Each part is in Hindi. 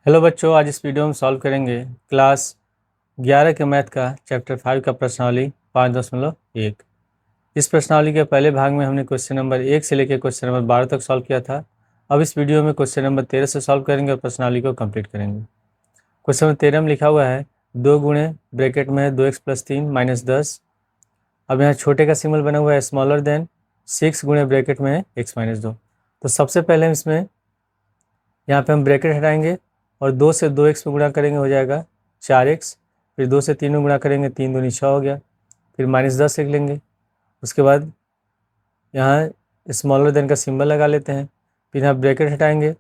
हेलो बच्चों, आज इस वीडियो में सॉल्व करेंगे क्लास 11 के मैथ का चैप्टर 5 का प्रश्नावली 5.1। इस प्रश्नावली के पहले भाग में हमने क्वेश्चन नंबर 1 से लेकर क्वेश्चन नंबर 12 तक सॉल्व किया था। अब इस वीडियो में क्वेश्चन नंबर 13 से सॉल्व करेंगे और प्रश्नावली को कंप्लीट करेंगे। क्वेश्चन नंबर 13 में लिखा हुआ है 2 गुणे ब्रैकेट में है 2x + 3 - 10। अब यहाँ छोटे का सिंबल बना हुआ है स्मॉलर देन 6 गुणे ब्रैकेट में है x - 2। तो सबसे पहले हम इसमें यहाँ पे हम ब्रैकेट हटाएंगे और 2 से 2x में गुणा करेंगे, हो जाएगा 4x। फिर 2 से 3 में गुणा करेंगे, 3 दूनी 6 हो गया। फिर -10 लिख लेंगे। उसके बाद यहाँ स्मॉलर देन का सिंबल लगा लेते हैं। फिर यहाँ ब्रैकेट हटाएंगे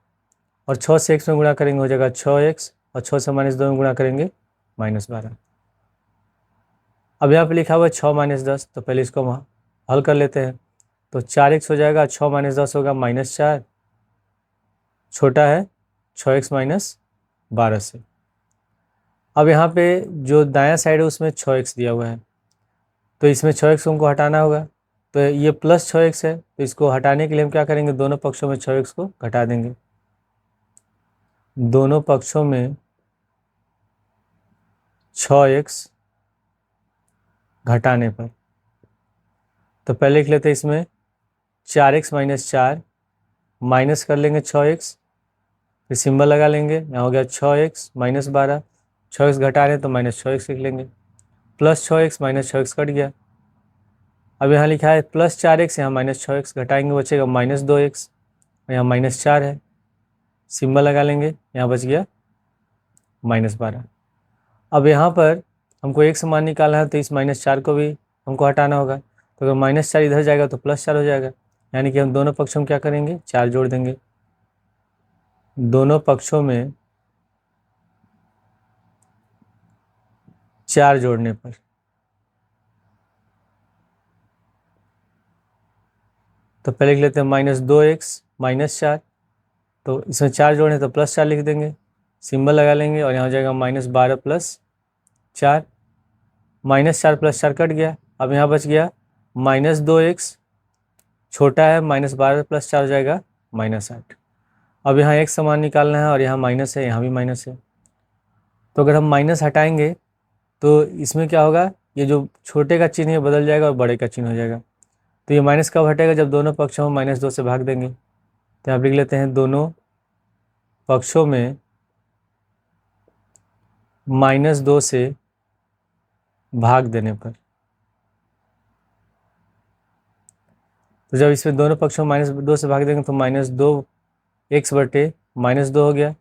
और 6 से x में गुणा करेंगे, हो जाएगा 6x। और 6 से -2 में गुणा करेंगे, -12। अब यहाँ पे लिखा हुआ है 6 - 10, तो पहले इसको हम हल कर लेते हैं। तो 4x हो जाएगा, 6 - 10 होगा -4, छोटा है 6x - 12 से। अब यहाँ पे जो दायां साइड है उसमें 6x दिया हुआ है, तो इसमें 6x हमको हटाना होगा। तो ये प्लस 6x है, तो इसको हटाने के लिए हम क्या करेंगे, दोनों पक्षों में 6x को घटा देंगे। दोनों पक्षों में 6x घटाने पर तो पहले लिख लेते हैं इसमें 4x - 4 माइनस कर लेंगे 6x। फिर सिंबल लगा लेंगे, यहाँ हो गया 6x - 12। 6x घटा रहे हैं तो -6x लिख लेंगे। प्लस 6x -6x कट गया। अब यहाँ लिखा है +4x, यहाँ -6x घटाएंगे, बचेगा -2x। यहाँ -4 है, सिंबल लगा लेंगे, यहाँ बच गया -12। अब यहाँ पर हमको एक समान निकालना है, तो इस -4 को भी हमको हटाना होगा। तो अगर -4 इधर जाएगा तो +4 हो जाएगा, यानी कि हम दोनों पक्षों में क्या करेंगे, 4 जोड़ देंगे। दोनों पक्षों में 4 जोड़ने पर तो पहले लिख लेते हैं -2x -4। तो इसमें 4 जोड़े तो +4 लिख देंगे, सिंबल लगा लेंगे, और यहाँ हो जाएगा -12 + 4। -4 + 4 कट गया। अब यहाँ बच गया -2x, छोटा है -12 + 4 हो जाएगा -8। अब यहाँ एक समान निकालना है और यहाँ माइनस है, यहाँ भी माइनस है। तो अगर हम माइनस हटाएंगे तो इसमें क्या होगा, ये जो छोटे का चिन्ह है बदल जाएगा और बड़े का चिन्ह हो जाएगा। तो ये माइनस कब हटेगा, जब दोनों पक्षों में -2 से भाग देंगे। तो यहाँ लिख लेते हैं दोनों पक्षों में -2 से भाग देने पर। तो जब इसमें दोनों पक्षों में -2 से भाग देंगे तो -2x बटे -2 हो गया।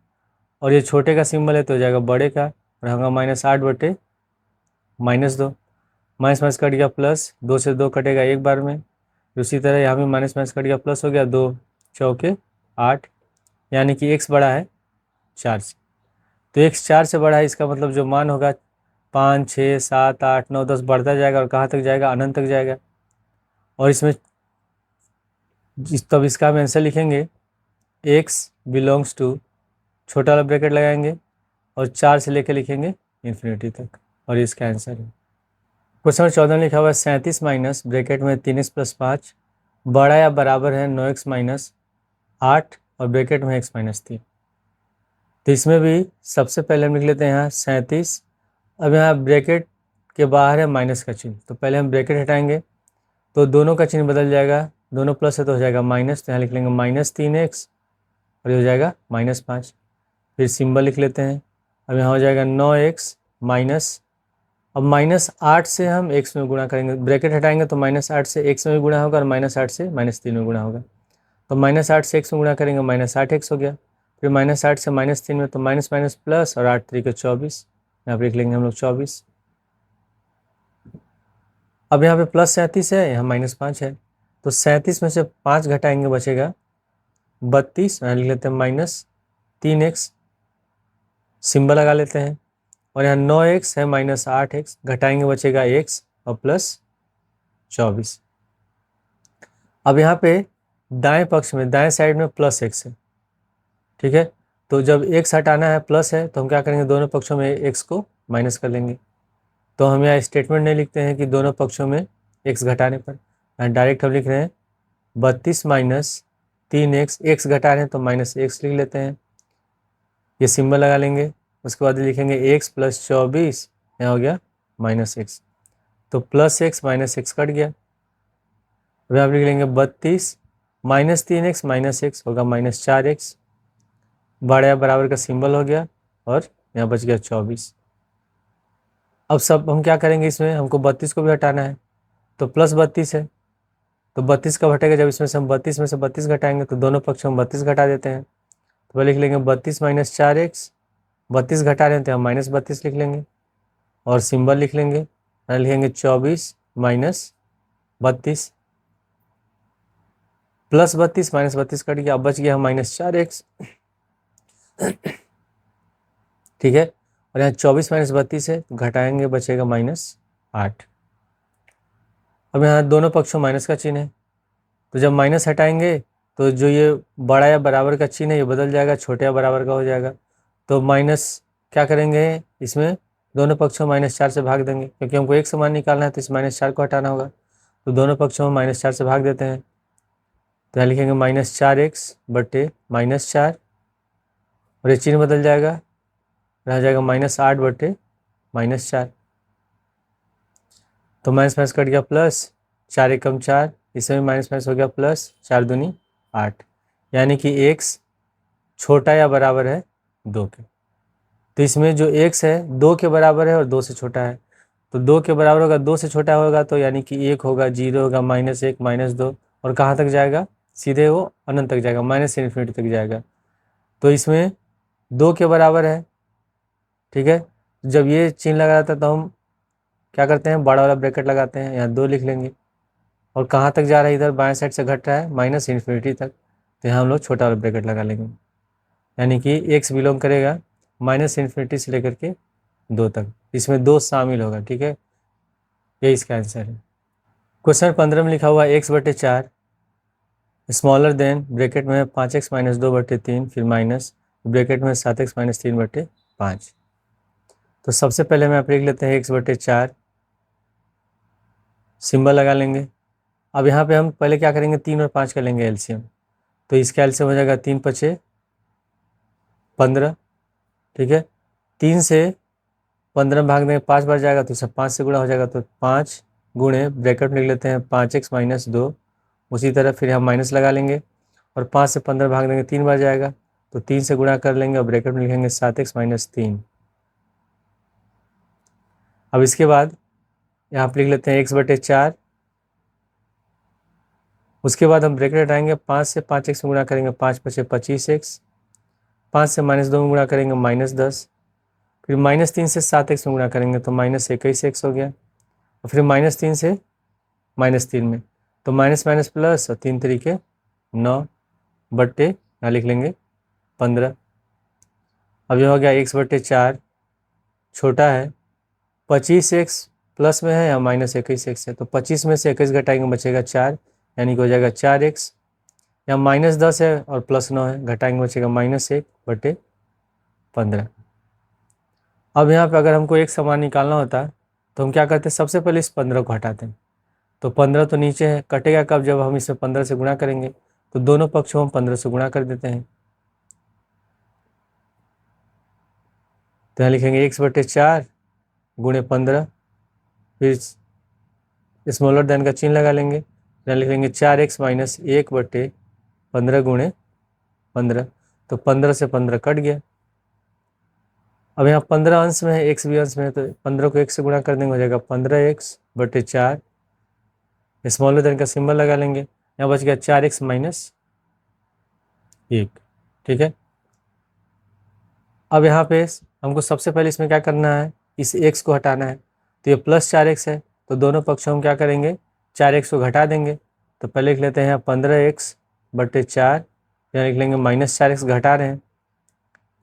और ये छोटे का सिंबल है तो हो जाएगा बड़े का, और होगा -8 बटे -2। माइनस माइनस कट गया प्लस, 2 से 2 कटेगा एक बार में। उसी तरह यहाँ भी माइनस माइनस कट गया प्लस हो गया, 2 चौके 8, यानी कि x बड़ा है 4 से। तो x 4 से बड़ा है, इसका मतलब जो मान होगा 5, 6, 7, 8, 9, 10 बढ़ता जाएगा और कहाँ तक जाएगा, अनंत तक जाएगा। और इसमें तब इसका हम आंसर लिखेंगे x बिलोंग्स टू, छोटा वाला ब्रैकेट लगाएंगे और 4 से लेकर लिखेंगे इन्फिनिटी तक, और इसका आंसर है। क्वेश्चन नंबर 14 में लिखा हुआ है 37 माइनस ब्रैकेट में 3x + 5 बड़ा या बराबर है 9x - 8 और ब्रैकेट में x - 3। तो इसमें भी सबसे पहले हम लिख लेते हैं यहाँ 37। अब यहाँ ब्रैकेट के बाहर है माइनस का चिन्ह, तो पहले हम ब्रैकेट हटाएंगे तो दोनों का चिन्ह बदल जाएगा, दोनों प्लस है तो हो जाएगा माइनस, तो यहाँ लिख लेंगे -3x और ये हो जाएगा -5। फिर सिंबल लिख लेते हैं। अब यहाँ हो जाएगा 9x माइनस, अब -8 से हम x में गुणा करेंगे, ब्रैकेट हटाएंगे तो -8 से x में भी गुणा होगा और -8 से -3 में गुणा होगा। तो -8 से x में गुणा करेंगे, -8x हो गया। फिर -8 से -3 में, तो माइनस माइनस प्लस, और 8 3 के 24, यहाँ पर लिख लेंगे हम लोग 24। अब यहाँ पे +37 है, यहाँ -5 है, तो 37 में से 5 घटाएंगे, बचेगा 32, यहाँ लिख लेते हैं -3x, सिंबल लगा लेते हैं। और यहाँ 9x है -8x, घटाएंगे बचेगा x और +24। अब यहाँ पे दाएं पक्ष में, दाएं साइड में +x है, ठीक है। तो जब x हटाना है, प्लस है, तो हम क्या करेंगे, दोनों पक्षों में x को माइनस कर लेंगे। तो हम यहाँ स्टेटमेंट नहीं लिखते हैं कि दोनों पक्षों में x घटाने पर, यहाँ डायरेक्ट हम लिख रहे हैं 32 - 3x, x घटा रहे हैं तो -x लिख लेते हैं। ये सिंबल लगा लेंगे। उसके बाद लिखेंगे एक्स प्लस 24, यहाँ हो गया माइनस एक्स, तो plus x minus x cut गया। अभी आप लिख लेंगे 32 माइनस 3x माइनस एक्स होगा माइनस 4x, बड़ा बराबर का सिंबल हो गया और यहाँ बच गया 24। अब सब हम क्या करेंगे, इसमें हमको 32 को भी हटाना है, तो प्लस 32 है, तो 32 का हटेगा जब इसमें से हम 32 में से 32 घटाएंगे तो दोनों पक्ष हम 32 घटा देते हैं। तो वह लिख लेंगे 32 माइनस 4x, 32 घटा रहे हैं तो हम माइनस 32 लिख लेंगे और सिंबल लिख लेंगे, लिखेंगे 24 माइनस 32, प्लस 32 माइनस 32 कट गया, अब बच गया माइनस 4x। ठीक है, और यहाँ 24 माइनस 32 है तो घटाएंगे बचेगा -8। अब यहाँ दोनों पक्षों माइनस का चिन्ह है, तो जब माइनस हटाएंगे तो जो ये बड़ा या बराबर का चिन्ह है ये बदल जाएगा, छोटे या बराबर का हो जाएगा। तो माइनस क्या करेंगे, इसमें दोनों पक्षों -4 से भाग देंगे, क्योंकि हमको एक समान निकालना है तो इस -4 को हटाना होगा। तो दोनों पक्षों में -4 से भाग देते हैं, तो यहाँ लिखेंगे -4x बटे -4, और ये चिन्ह बदल जाएगा, रह जाएगा -8 बटे -4। तो माइनस माइनस कट गया प्लस, 4 एकम 4, इसमें माइनस माइनस हो गया प्लस, 4 दूनी 8, यानी कि x छोटा या बराबर है 2 के। तो इसमें जो x है 2 के बराबर है और 2 से छोटा है, तो 2 के बराबर होगा 2 से छोटा होगा, तो यानी कि 1 होगा, 0 होगा, -1 -2, और कहाँ तक जाएगा, सीधे वो अनंत तक जाएगा, माइनस इन्फिनिटी तक जाएगा। तो इसमें 2 के बराबर है। ठीक है, जब ये चिन्ह लगा रहता है तो हम क्या करते हैं, बड़ा वाला ब्रैकेट लगाते हैं, यहाँ 2 लिख लेंगे, और कहाँ तक जा रहा है, इधर बाएं साइड से घट रहा है माइनस इन्फिनिटी तक, तो यहाँ हम लोग छोटा वाला ब्रैकेट लगा लेंगे, यानी कि x बिलोंग करेगा माइनस इन्फिनिटी से लेकर के 2 तक, इसमें 2 शामिल होगा। ठीक है, ये इसका आंसर है। क्वेश्चन 15 में लिखा हुआ x बटे 4 स्मॉलर देन ब्रैकेट में 5x माइनस 2 बटे 3, फिर माइनस ब्रैकेट में 7x माइनस 3 बटे 5। तो सबसे पहले हम यहाँ पे लिख लेते हैं x बटे 4, सिंबल लगा लेंगे। अब यहाँ पे हम पहले क्या करेंगे, 3 और 5 का लेंगे एलसीएम, तो इसका एलसीएम हो जाएगा 3 पचे 15। ठीक है, 3 से 15 भाग देंगे 5 बार जाएगा तो सब 5 से गुणा हो जाएगा, तो 5 गुणे ब्रैकेट में लिख लेते हैं 5x माइनस 2, उसी तरह फिर हम माइनस लगा लेंगे, और 5 से 15 भाग देंगे 3 बार जाएगा, तो 3 से गुणा कर लेंगे और ब्रैकेट में लिखेंगे 7x माइनस 3। अब इसके बाद यहाँ पर लिख लेते हैं x बटे 4, उसके बाद हम ब्रैकेट हटाएंगे, 5 से 5x में गुणा करेंगे 5 पचे 25x, 5 से -2 में गुणा करेंगे -10, फिर -3 से 7x में गुणा करेंगे तो -21x हो गया, और फिर -3 से -3 में, तो माइनस माइनस प्लस, और 3 तरीके 9 बट्टे यहाँ लिख लेंगे 15। अब ये हो गया x बट्टे 4 छोटा है 25x प्लस में है या -21x है, तो 25 में से 21 घटाएंगे बचेगा 4, यानी कि हो जाएगा 4x, या -10 है और +9 है, घटाएंगे बचेगा -1 बटे 15। अब यहाँ पे अगर हमको एक समान निकालना होता तो हम क्या करते, सबसे पहले इस 15 को हटाते हैं, तो 15 तो नीचे है, कटेगा कब, जब हम इसे 15 से गुणा करेंगे, तो दोनों पक्षों हम 15 से गुणा कर देते हैं। तो यहाँ लिखेंगे x बटे 4 गुणे 15, फिर स्मॉलर देन का चिन्ह लगा लेंगे, यहाँ लिखेंगे 4x माइनस 1 बटे 15 गुणे 15, तो 15 से 15 कट गया। अब यहाँ 15 अंश में है, x भी अंश में है, तो 15 को 1 से गुणा कर देंगे, हो जाएगा 15x बटे 4, स्मॉलर देन का सिंबल लगा लेंगे, यहाँ बच गया 4x माइनस 1। ठीक है, अब यहाँ पे हमको सबसे पहले इसमें क्या करना है, इस x को हटाना है, तो ये +4x है, तो दोनों पक्षों हम क्या करेंगे 4x को घटा देंगे, तो पहले लिख लेते हैं यहाँ 15x बटे 4, यहाँ लिख लेंगे -4x घटा रहे हैं,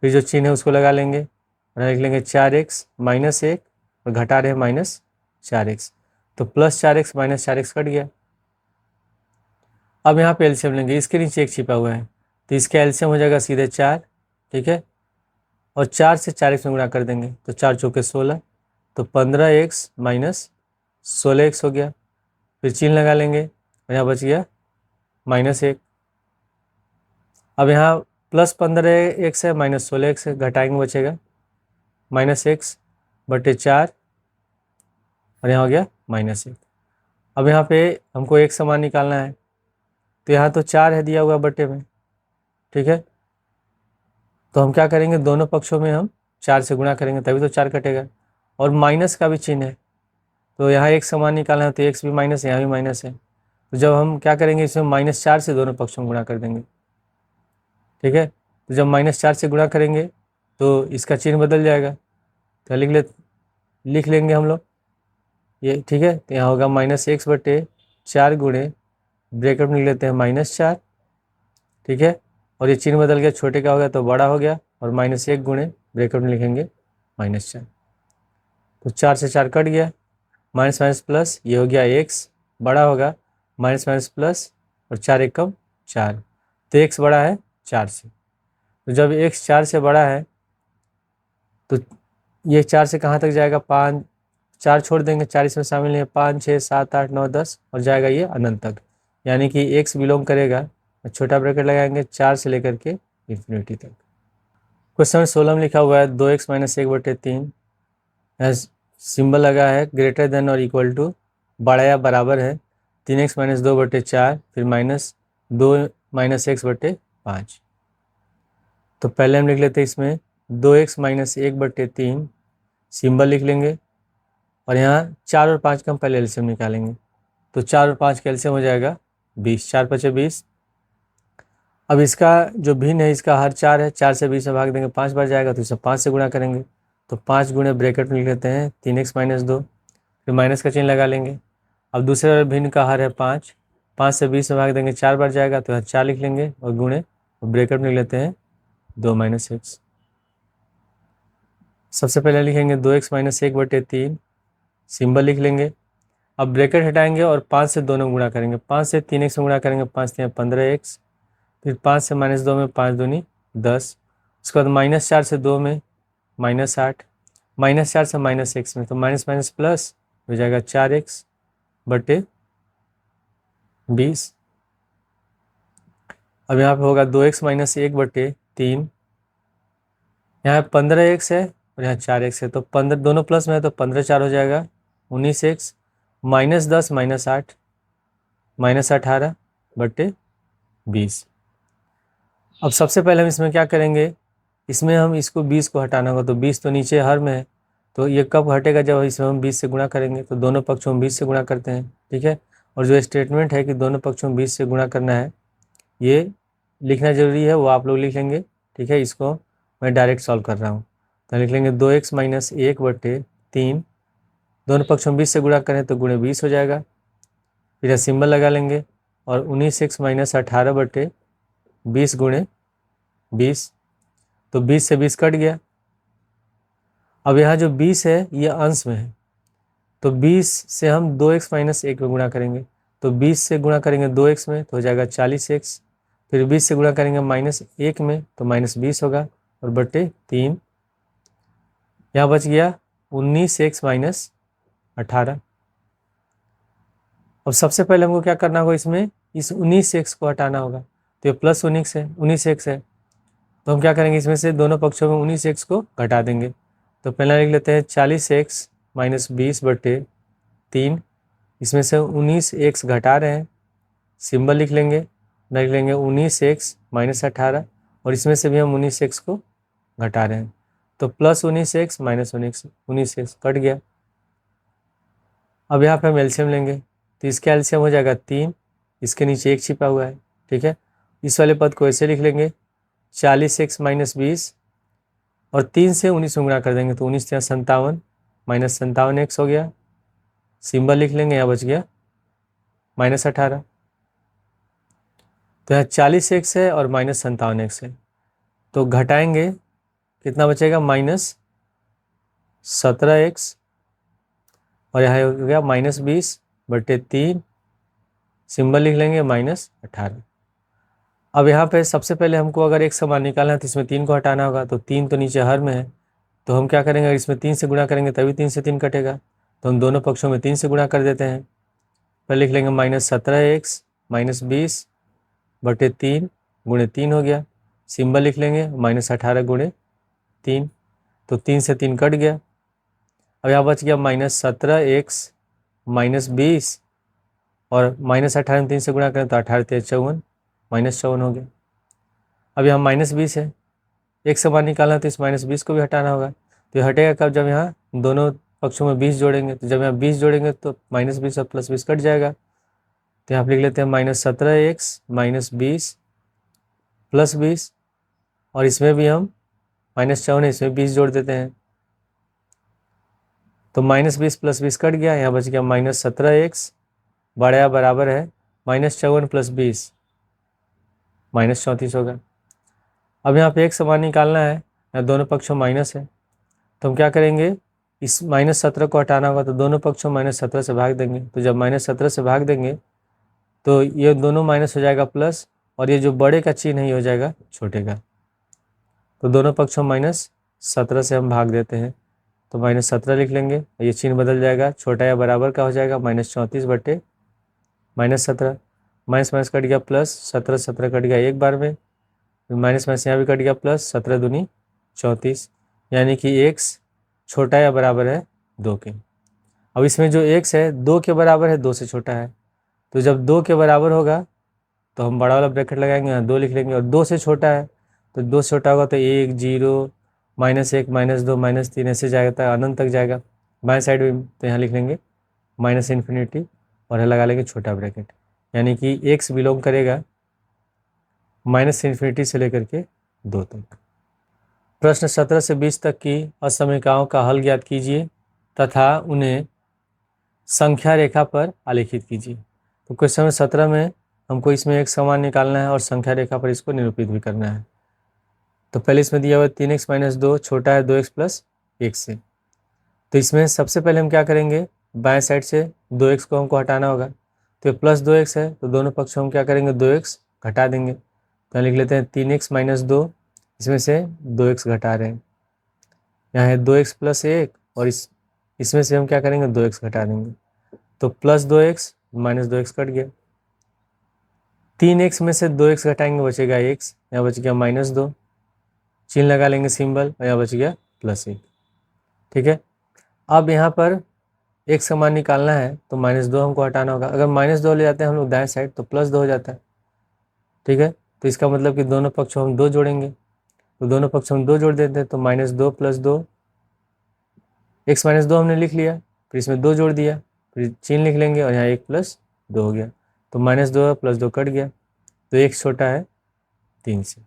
फिर जो चिन्ह है उसको लगा लेंगे, यहाँ लिख लेंगे 4x माइनस 1 और घटा रहे हैं -4x, तो +4x -4x कट गया। अब यहाँ पे एलसीएम लेंगे, इसके नीचे एक छिपा हुआ है, तो इसका एलसीएम हो जाएगा सीधे 4। ठीक है, और 4 से 4x में गुणा कर देंगे, तो 4 चौके 16, तो 15x माइनस 16x हो गया, फिर चिन्ह लगा लेंगे और यहाँ बच गया -1। अब यहाँ प्लस 15x है माइनस 16x है, घटाएंगे बचेगा माइनस एक्स बटे 4 और यहाँ हो गया माइनस 1। अब यहाँ पे हमको एक समान निकालना है, तो यहाँ तो 4 है दिया हुआ बटे में, ठीक है। तो हम क्या करेंगे, दोनों पक्षों में हम 4 से गुणा करेंगे तभी तो 4 कटेगा, और माइनस का भी चिन्ह है, तो यहाँ एक समान निकालना है तो एक्स भी माइनस है, यहाँ भी माइनस है। तो जब हम क्या करेंगे, इसमें -4 से दोनों पक्षों में गुणा कर देंगे, ठीक है। तो जब -4 से गुणा करेंगे तो इसका चिन्ह बदल जाएगा, तो लिख लेंगे हम लोग ये, ठीक है। तो यहाँ होगा -x बटे 4 गुणे, ब्रैकेट में लिख लेते हैं -4, ठीक है। और ये चिन्ह बदल गया, छोटे का हो गया तो बड़ा हो गया, और -1 गुणे ब्रैकेट में लिखेंगे -4। तो 4 से 4 कट गया, माइनस माइनस प्लस, ये हो गया x बड़ा होगा, माइनस माइनस प्लस, और 4 एकम 4, तो x बड़ा है 4 से। तो जब x 4 से बड़ा है तो ये 4 से कहाँ तक जाएगा, 5, 4 छोड़ देंगे, 4 इसमें शामिल है, 5 6 7 8 9 10, और जाएगा ये अनंत तक, यानी कि x बिलोंग करेगा, छोटा ब्रैकेट लगाएंगे 4 से लेकर के इन्फिनिटी तक। क्वेश्चन 16 में लिखा हुआ है 2x - 1 बटे 3, यहाँ सिंबल लगा है ग्रेटर देन और इक्वल टू, बड़ा या बराबर है 3x - 2 बटे 4, फिर -2 - x बटे 5। तो पहले हम लिख लेते हैं इसमें 2x - 1 बटे 3, सिंबल लिख लेंगे, और यहाँ 4 और 5 का हम पहले एलसीएम निकालेंगे, तो 4 और 5 का एलसीएम हो जाएगा 20, 4 5 20। अब इसका जो भिन्न है, इसका हर 4 है, 4 से 20 में भाग देंगे 5 बार जाएगा, तो इसे 5 से गुणा करेंगे, तो 5 गुणे ब्रैकेट में लिख लेते हैं 3x - 2, फिर माइनस का चिन्ह लगा लेंगे। अब दूसरे वाले भिन्न का हर है 5, 5 से 20 में भाग देंगे 4 बार जाएगा, तो यहाँ 4 लिख लेंगे, और गुणे ब्रैकेट में लिख लेते हैं 2 - x। सबसे पहले लिखेंगे 2x - 1 बटे 3, सिंबल लिख लेंगे। अब ब्रैकेट हटाएंगे और 5 से दोनों गुणा करेंगे, 5 से 3x में गुणा करेंगे, 5 3 15x, फिर 5 से -2 में 5 दूनी 10, उसके बाद -4 से 2 में -8, -4 से -x में, तो माइनस माइनस प्लस हो जाएगा 4x बटे 20। अब यहाँ पे होगा 2x - 1 बटे 3, यहाँ 15x है और यहाँ 4x है, तो 15 दोनों प्लस में है, तो 15 4 हो जाएगा 19x, -10 -8 -18 बटे 20। अब सबसे पहले हम इसमें क्या करेंगे, इसमें हम इसको 20 को हटाना होगा, तो 20 तो नीचे हर में है, तो ये कब हटेगा, जब इसमें हम 20 से गुणा करेंगे, तो दोनों पक्षों में 20 से गुणा करते हैं, ठीक है। और जो स्टेटमेंट है कि दोनों पक्षों में 20 से गुणा करना है, ये लिखना जरूरी है, वो आप लोग लिख लेंगे, ठीक है। इसको मैं डायरेक्ट सॉल्व कर रहा हूँ, तो लिख लेंगे 2x - 1 बटे 3, दोनों पक्षों में 20 से गुणा करें तो गुणे 20 हो जाएगा, फिर सिंबल लगा लेंगे, और 19x - 18 बटे 20 गुणे 20, तो 20 से 20 कट गया। अब यहाँ जो 20 है ये अंश में है, तो 20 से हम 2x - 1 में गुणा करेंगे, तो 20 से गुणा करेंगे 2x में तो हो जाएगा 40x, फिर 20 से गुणा करेंगे -1 में तो -20 होगा, और बटे 3, यहाँ बच गया 19x - 18। अब सबसे पहले हमको क्या करना होगा, इसमें इस 19x को हटाना होगा, तो ये प्लस 19x है, तो हम क्या करेंगे, इसमें से दोनों पक्षों में 19x को घटा देंगे। तो पहले लिख लेते हैं 40x - 20 बटे 3, इसमें से 19x घटा रहे हैं, सिंबल लिख लेंगे, लिख लेंगे 19x - 18, और इसमें से भी हम 19x को घटा रहे हैं, तो प्लस 19x - 19x कट गया। अब यहाँ पे हम एलसीएम लेंगे, तो इसका एलसीएम हो जाएगा 3, इसके नीचे 1 छिपा हुआ है, ठीक है। इस वाले पद को ऐसे लिख लेंगे 40x - 20, और 3 से 19 में गुणा कर देंगे, तो 19 या 57 -57x हो गया, सिंबल लिख लेंगे, यहाँ बच गया -18। तो यहाँ 40x है और -57x है, तो घटाएंगे कितना बचेगा, -17x, और यहाँ हो गया -20 बटे 3, सिंबल लिख लेंगे -18। अब यहाँ पे सबसे पहले हमको अगर एक समान निकालना है तो इसमें 3 को हटाना होगा, तो 3 तो नीचे हर में है, तो हम क्या करेंगे, इसमें 3 से गुणा करेंगे तभी 3 से 3 कटेगा, तो हम दोनों पक्षों में 3 से गुणा कर देते हैं। पहले लिख लेंगे -17x - 20 बटे 3 गुणे 3 हो गया, सिंबल लिख लेंगे, -18 गुणे 3, तो 3 से 3 कट गया। अब यहाँ बच गया -17x -20, और -18 में 3 से गुणा करें तो 18 × 54, -54 हो गया। अब यहाँ -20 है, एक से मान निकालना है तो इस -20 को भी हटाना होगा। तो ये हटेगा कब? जब यहाँ दोनों पक्षों में 20 जोड़ेंगे। तो जब यहाँ 20 जोड़ेंगे तो -20 और +20 कट जाएगा। तो यहाँ पर लिख लेते हैं -17x -20 +20, और इसमें भी हम -54 है, इसमें 20 जोड़ देते हैं। तो -20 +20 कट गया, यहाँ बच गया -17x बड़ा बराबर है -54 + 20 -34 होगा। अब यहाँ पे एक समान निकालना है, यहाँ दोनों पक्षों माइनस है, तो हम क्या करेंगे? इस -17 को हटाना होगा, तो दोनों पक्षों -17 से भाग देंगे। तो जब -17 से भाग देंगे तो ये दोनों माइनस हो जाएगा प्लस, और ये जो बड़े का चिन्ह है ये हो जाएगा छोटे का। तो दोनों पक्षों -17 से हम भाग देते हैं, तो -17 लिख लेंगे, ये चिन्ह बदल जाएगा, छोटा या बराबर का हो जाएगा -34 बटे -17, माइनस माइनस कट गया प्लस, 17 17 कट गया एक बार में, माइनस माइनस यहाँ भी कट गया प्लस, 17 दूनी 34, यानी कि x छोटा या बराबर है 2 के। अब इसमें जो x है 2 के बराबर है, 2 से छोटा है, तो जब 2 के बराबर होगा तो हम बड़ा वाला ब्रैकेट लगाएंगे, यहाँ 2 लिख लेंगे, और 2 से छोटा है तो 2 से छोटा होगा तो 1 0 -1 -2 -3 ऐसे जाएगा, अनंत तक जाएगा। बाएं साइड में तो यहाँ लिख लेंगे -∞, और लगा लेंगे छोटा ब्रैकेट, यानी कि x बिलोंग करेगा -∞ से लेकर के 2 तक। प्रश्न 17 से 20 तक की असमीकाओं का हल ज्ञात कीजिए तथा उन्हें संख्या रेखा पर आलेखित कीजिए। तो क्वेश्चन नंबर 17 में हमको इसमें एक समान निकालना है और संख्या रेखा पर इसको निरूपित भी करना है। तो पहले इसमें दिया हुआ 3x - 2 छोटा है 2x + 1 से। तो इसमें सबसे पहले हम क्या करेंगे? बाएं साइड से 2x को हमको हटाना होगा, तो +2x है, तो दोनों पक्षों हम क्या करेंगे? 2x घटा देंगे। तो लिख लेते हैं 3x - 2, इसमें से 2x घटा रहे हैं, यहाँ है 2x + 1, और इसमें से हम क्या करेंगे? 2x घटा देंगे, तो +2x -2x कट गया। 3x में से 2x घटाएंगे, बचेगा x, यहाँ बच गया -2, चिन्ह लगा लेंगे सिंबल, और यहाँ बच गया +1। ठीक है, अब यहाँ पर एक समान निकालना है तो -2 हमको हटाना होगा। अगर -2 ले जाते हैं हम लोग दाएं साइड तो +2 हो जाता है। ठीक है, तो इसका मतलब कि दोनों पक्षों हम 2 जोड़ेंगे, तो दोनों पक्षों हम 2 जोड़ देते हैं, तो -2 + 2, x - 2 हमने लिख लिया, फिर इसमें 2 जोड़ दिया, फिर चिन्ह लिख लेंगे, और यहाँ 1 + 2 हो गया, तो -2 + 2 कट गया, तो x छोटा है 3 से।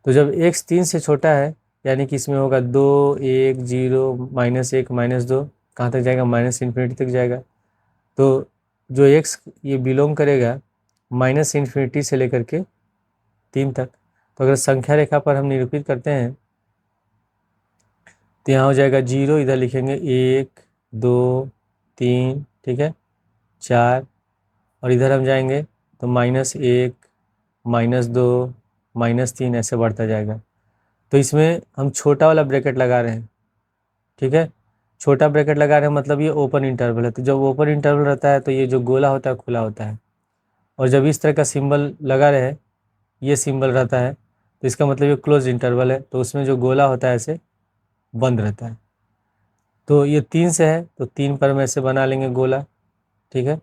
तो जब x 3 से छोटा है, यानी कि इसमें होगा 2 1 0 -1 -2, कहाँ तक जाएगा? -∞ तक जाएगा। तो जो x ये बिलोंग करेगा -∞ से लेकर के 3 तक। तो अगर संख्या रेखा पर हम निरूपित करते हैं तो यहाँ हो जाएगा 0, इधर लिखेंगे 1 2 3, ठीक है, 4, और इधर हम जाएंगे तो -1 -2 -3 ऐसे बढ़ता जाएगा। तो इसमें हम छोटा वाला ब्रैकेट लगा रहे हैं। ठीक है, छोटा ब्रैकेट लगा रहे हैं मतलब ये ओपन इंटरवल है। तो जब ओपन इंटरवल रहता है तो ये जो गोला होता है खुला होता है, और जब इस तरह का सिंबल लगा रहे, ये सिंबल रहता है, तो इसका मतलब ये क्लोज इंटरवल है, तो उसमें जो गोला होता है ऐसे बंद रहता है। तो ये 3 से है तो 3 पर हम ऐसे बना लेंगे गोला। ठीक है,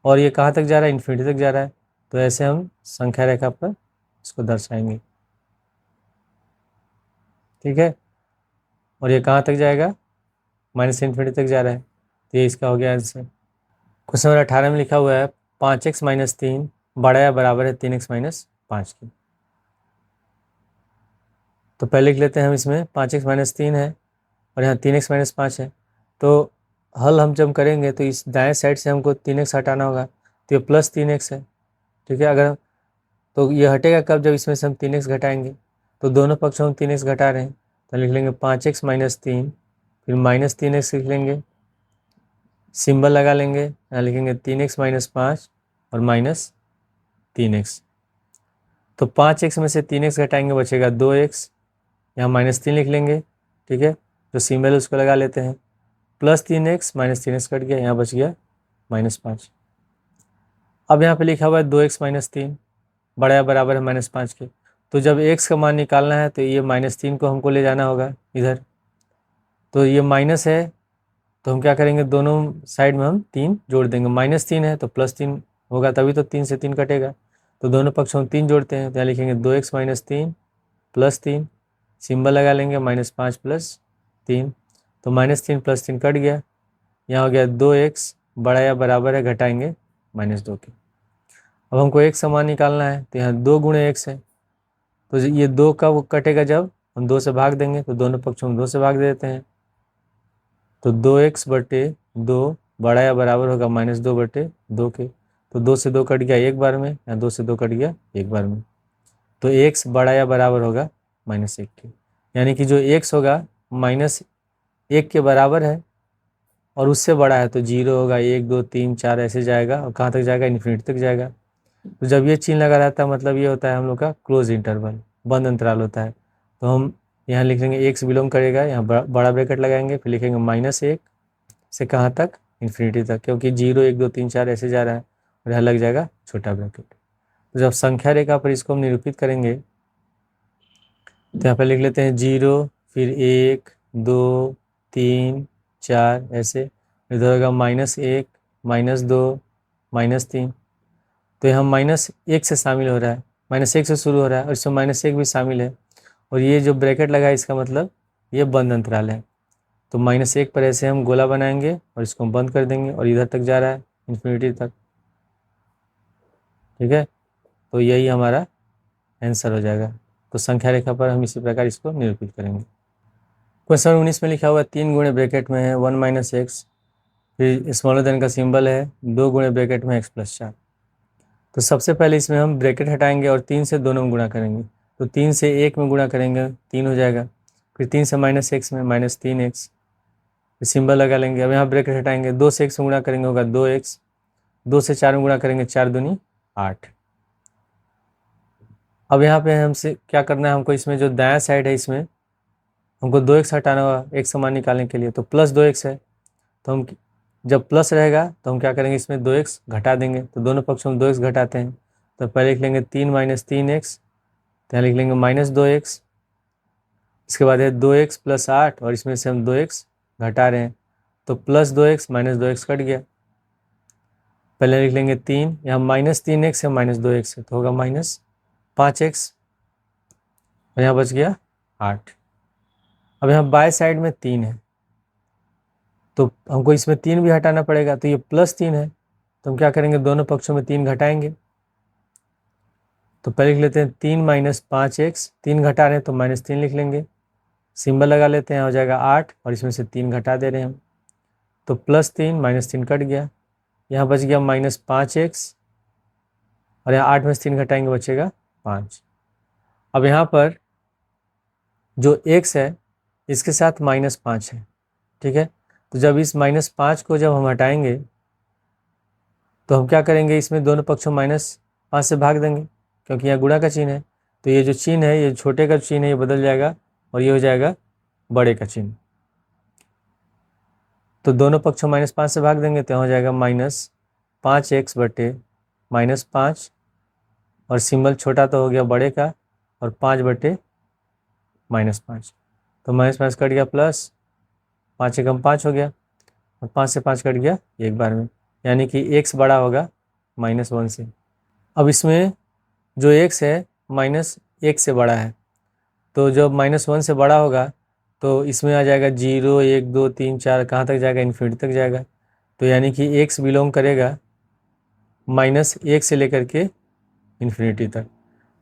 और ये कहाँ तक जा रहा है? इन्फिनिटी तक जा रहा है, तो ऐसे हम संख्या रेखा पर इसको दर्शाएंगे। ठीक है, और ये कहाँ तक जाएगा? -∞ तक जा रहा है, तो ये इसका हो गया आंसर। क्वेश्चन नंबर 18 में लिखा हुआ है 5x - 3 बड़ा या बराबर है 3x - 5 के। तो पहले लिख लेते हैं हम, इसमें 5x - 3 है और यहाँ 3x - 5 है। तो हल हम जब करेंगे तो इस दाएं साइड से हमको 3x हटाना होगा, तो ये +3x है। ठीक है, अगर तो ये हटेगा कब? जब इसमें से हम 3x घटाएंगे, तो दोनों पक्षों हम 3x घटा रहे हैं, तो लिख लेंगे 5x - 3, फिर -3x लिख लेंगे, सिंबल लगा लेंगे, यहाँ लिखेंगे 3x - 5 और -3x। तो 5x में से 3x घटाएंगे, बचेगा 2x, यहाँ -3 लिख लेंगे। ठीक है, जो सिंबल उसको लगा लेते हैं, +3x -3x कट गया, यहाँ बच गया -5। अब यहाँ पे लिखा हुआ है 2x - 3 बड़ा या बराबर है -5 के, तो जब x का मान निकालना है तो ये -3 को हमको ले जाना होगा इधर, तो ये माइनस है तो हम क्या करेंगे, दोनों साइड में हम 3 जोड़ देंगे। -3 है तो +3 होगा, तभी तो 3 से 3 कटेगा, तो दोनों पक्षों में 3 जोड़ते हैं, तो यहाँ लिखेंगे 2x - 3 +3, सिंबल लगा लेंगे -5 + 3, तो -3 + 3 कट गया, यहाँ हो गया 2x बड़ा या बराबर है, घटाएंगे -2 के। अब हमको x का मान निकालना है, तो यहाँ 2 × x है, तो ये 2 कब कटेगा, जब हम 2 से भाग देंगे, तो दोनों पक्षों में 2 से भाग देते हैं, तो 2x/2 बड़ा या बराबर होगा -2/2 के, तो 2 से 2 कट गया एक बार में, या 2 से 2 कट गया एक बार में, तो x बड़ा या बराबर होगा -1 के, यानी कि जो x होगा -1 के बराबर है और उससे बड़ा है तो 0 होगा, 1 2 3 4 ऐसे जाएगा, और कहाँ तक जाएगा, इन्फिनिटी तक जाएगा। तो जब ये चिन्ह लगा रहता है मतलब ये होता है हम लोग का क्लोज इंटरवल, बंद अंतराल होता है। तो हम यहाँ लिख लेंगे एक्स बिलोंग करेगा, यहाँ बड़ा ब्रैकेट लगाएंगे, फिर लिखेंगे -1 से कहाँ तक, इन्फिनिटी तक, क्योंकि 0 1 2 3 4 ऐसे जा रहा है, और यहाँ लग जाएगा छोटा ब्रैकेट। तो जब संख्या रेखा पर इसको हम निरूपित करेंगे तो यहाँ पर लिख लेते हैं 0, फिर 1 2 3 4 ऐसे, इधर होगा -1 -2 -3, तो यहाँ -1 से शामिल हो रहा है, -1 से शुरू हो रहा है, और इसमें -1 भी शामिल है, और ये जो ब्रैकेट लगा है इसका मतलब ये बंद अंतराल है। तो -1 पर ऐसे हम गोला बनाएंगे और इसको हम बंद कर देंगे, और इधर तक जा रहा है इन्फिनिटी तक, ठीक है। तो यही हमारा आंसर हो जाएगा। तो संख्या रेखा पर हम इसी प्रकार इसको निरूपित करेंगे। क्वेश्चन 19 में लिखा हुआ 3 गुणे ब्रैकेट में है 1 - x, फिर स्मॉलर देन का सिंबल है 2 गुणे ब्रैकेट में x + 4। तो सबसे पहले इसमें हम ब्रैकेट हटाएंगे और 3 से दोनों में गुणा करेंगे, तो 3 से 1 में गुणा करेंगे 3 हो जाएगा, फिर 3 से -x में -3x, सिंबल लगा लेंगे। अब यहाँ ब्रैकेट हटाएंगे, 2 से x में गुणा करेंगे होगा 2x, 2 से 4 में गुणा करेंगे 4 दूनी 8। अब यहाँ पे हमसे क्या करना है, हमको इसमें जो दायां साइड है इसमें हमको 2x हटाना होगा x का मान निकालने के लिए, तो +2x है, तो हम जब प्लस रहेगा तो हम क्या करेंगे, इसमें 2x घटा देंगे, तो दोनों पक्षों में 2x घटाते हैं, तो पहले लिख लेंगे 3 - 3x, तो यहाँ लिख लेंगे -2x, इसके बाद है 2x + 8, और इसमें से हम 2x घटा रहे हैं, तो +2x -2x कट गया, पहले लिख लेंगे 3, यहाँ -3x है -2x है, तो होगा -5x, और यहाँ बच गया 8। अब यहाँ बाय साइड में 3 है, तो हमको इसमें 3 भी हटाना पड़ेगा, तो ये +3 है, तो हम क्या करेंगे, दोनों पक्षों में 3 घटाएंगे, तो पहले लिख लेते हैं 3 - 5x, 3 घटा रहे हैं तो -3 लिख लेंगे, सिंबल लगा लेते हैं, हो जाएगा 8, और इसमें से 3 घटा दे रहे हैं हम, तो +3 -3 कट गया, यहाँ बच गया -5x, और यहाँ 8 में से 3 घटाएंगे बचेगा 5। अब यहाँ पर जो x है इसके साथ -5 है, ठीक है। तो जब इस -5 को जब हम हटाएंगे तो हम क्या करेंगे, इसमें दोनों पक्षों -5 से भाग देंगे, क्योंकि यहाँ गुणा का चिन्ह है, तो ये जो चिन्ह है, ये छोटे का चिन्ह है, ये बदल जाएगा और ये हो जाएगा बड़े का चिन्ह, तो दोनों पक्षों -5 से भाग देंगे, तो यहाँ हो जाएगा -5x बटे -5, और सिंबल छोटा तो हो गया बड़े का, और 5 बटे -5, तो -5 कट गया, प्लस 5 एकम 5 हो गया, और 5 से 5 कट गया एक बार में, यानी कि x बड़ा होगा -1 से। अब इसमें जो x है -1 से बड़ा है, तो जब -1 से बड़ा होगा तो इसमें आ जाएगा 0 1 2 3 4, कहाँ तक जाएगा, इन्फिनिटी तक जाएगा, तो यानी कि x बिलोंग करेगा -1 से लेकर के इन्फिनिटी तक।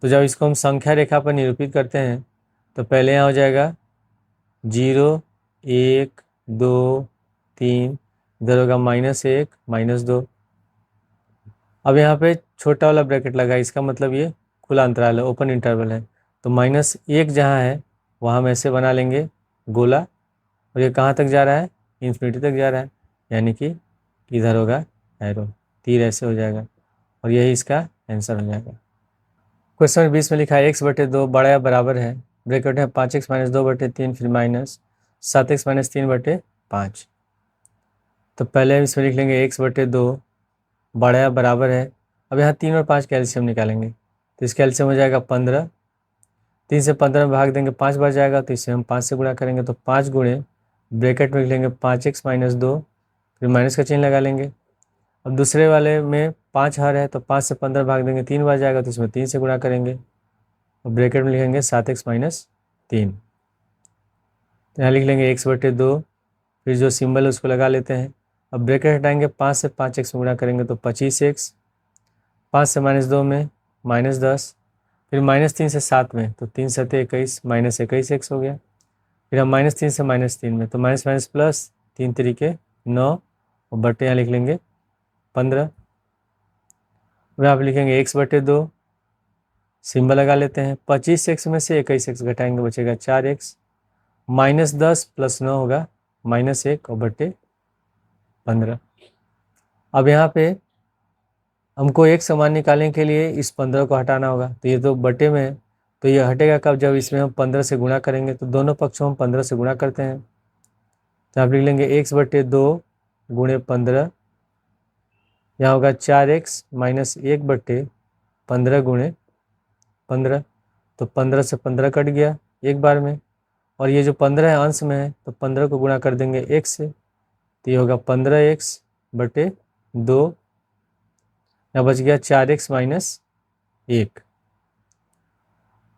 तो जब इसको हम संख्या रेखा पर निरूपित करते हैं तो पहले यहाँ हो जाएगा 0 1 2 3, इधर होगा -1 -2। अब यहाँ पे छोटा वाला ब्रैकेट लगा, इसका मतलब ये खुला अंतराल है, ओपन इंटरवल है, तो -1 जहाँ है वहाँ हम ऐसे बना लेंगे गोला, और ये कहाँ तक जा रहा है, इन्फिनिटी तक जा रहा है, यानी कि इधर होगा एरो, तीर ऐसे हो जाएगा, और यही इसका आंसर हो जाएगा। क्वेश्चन 20 में लिखा है x/2 बड़ा या बराबर है, ब्रैकेट है 5x - 2/3, फिर -7x - 3/5। तो पहले हम इसमें लिख लेंगे x/2 बड़ा या बराबर है, अब यहाँ 3 और 5 कैल्शियम निकालेंगे, तो इस कैल्शियम हो जाएगा 15, 3 से 15 में भाग देंगे 5 बार जाएगा, तो इसे हम 5 से गुणा करेंगे, तो 5 गुणे ब्रैकेट में लिख लेंगे 5x माइनस 2, फिर माइनस का चिन्ह लगा लेंगे। अब दूसरे वाले में 5 हर है, तो 5 से 15 भाग देंगे 3 बार जाएगा, तो इसमें 3 से गुणा करेंगे और ब्रैकेट में लिखेंगे 7x माइनस 3। तो यहाँ लिख लेंगे x/2, फिर जो सिंबल है उसको लगा लेते हैं। अब ब्रैकेट हटाएंगे, 5 से 5x में गुणा करेंगे तो 25x, 5 से -2 में -10, फिर -3 से 7 में तो 3 7 21 -21x हो गया। फिर हम -3 से -3 में तो माइनस माइनस प्लस 3 तरीके 9 और बटे यहाँ लिख लेंगे 15। यहाँ पे लिखेंगे x/2, सिंबल लगा लेते हैं। 25x में से 21x घटाएंगे, बचेगा 4x, -10 + 9 होगा -1 और बटे 15। अब यहाँ पे हमको एक समान निकालने के लिए इस 15 को हटाना होगा, तो ये तो बटे में है, तो ये हटेगा कब, जब इसमें हम 15 से गुणा करेंगे। तो दोनों पक्षों हम 15 से गुणा करते हैं, तो आप लिख लेंगे x/2 गुणे 15, यहाँ होगा 4x माइनस 1/15 गुणे 15, तो 15 से 15 कट गया एक बार में, और ये जो 15 है अंश में है, तो 15 को गुणा कर देंगे x से, तो ये होगा 15x/2, यहाँ बच गया 4x माइनस 1।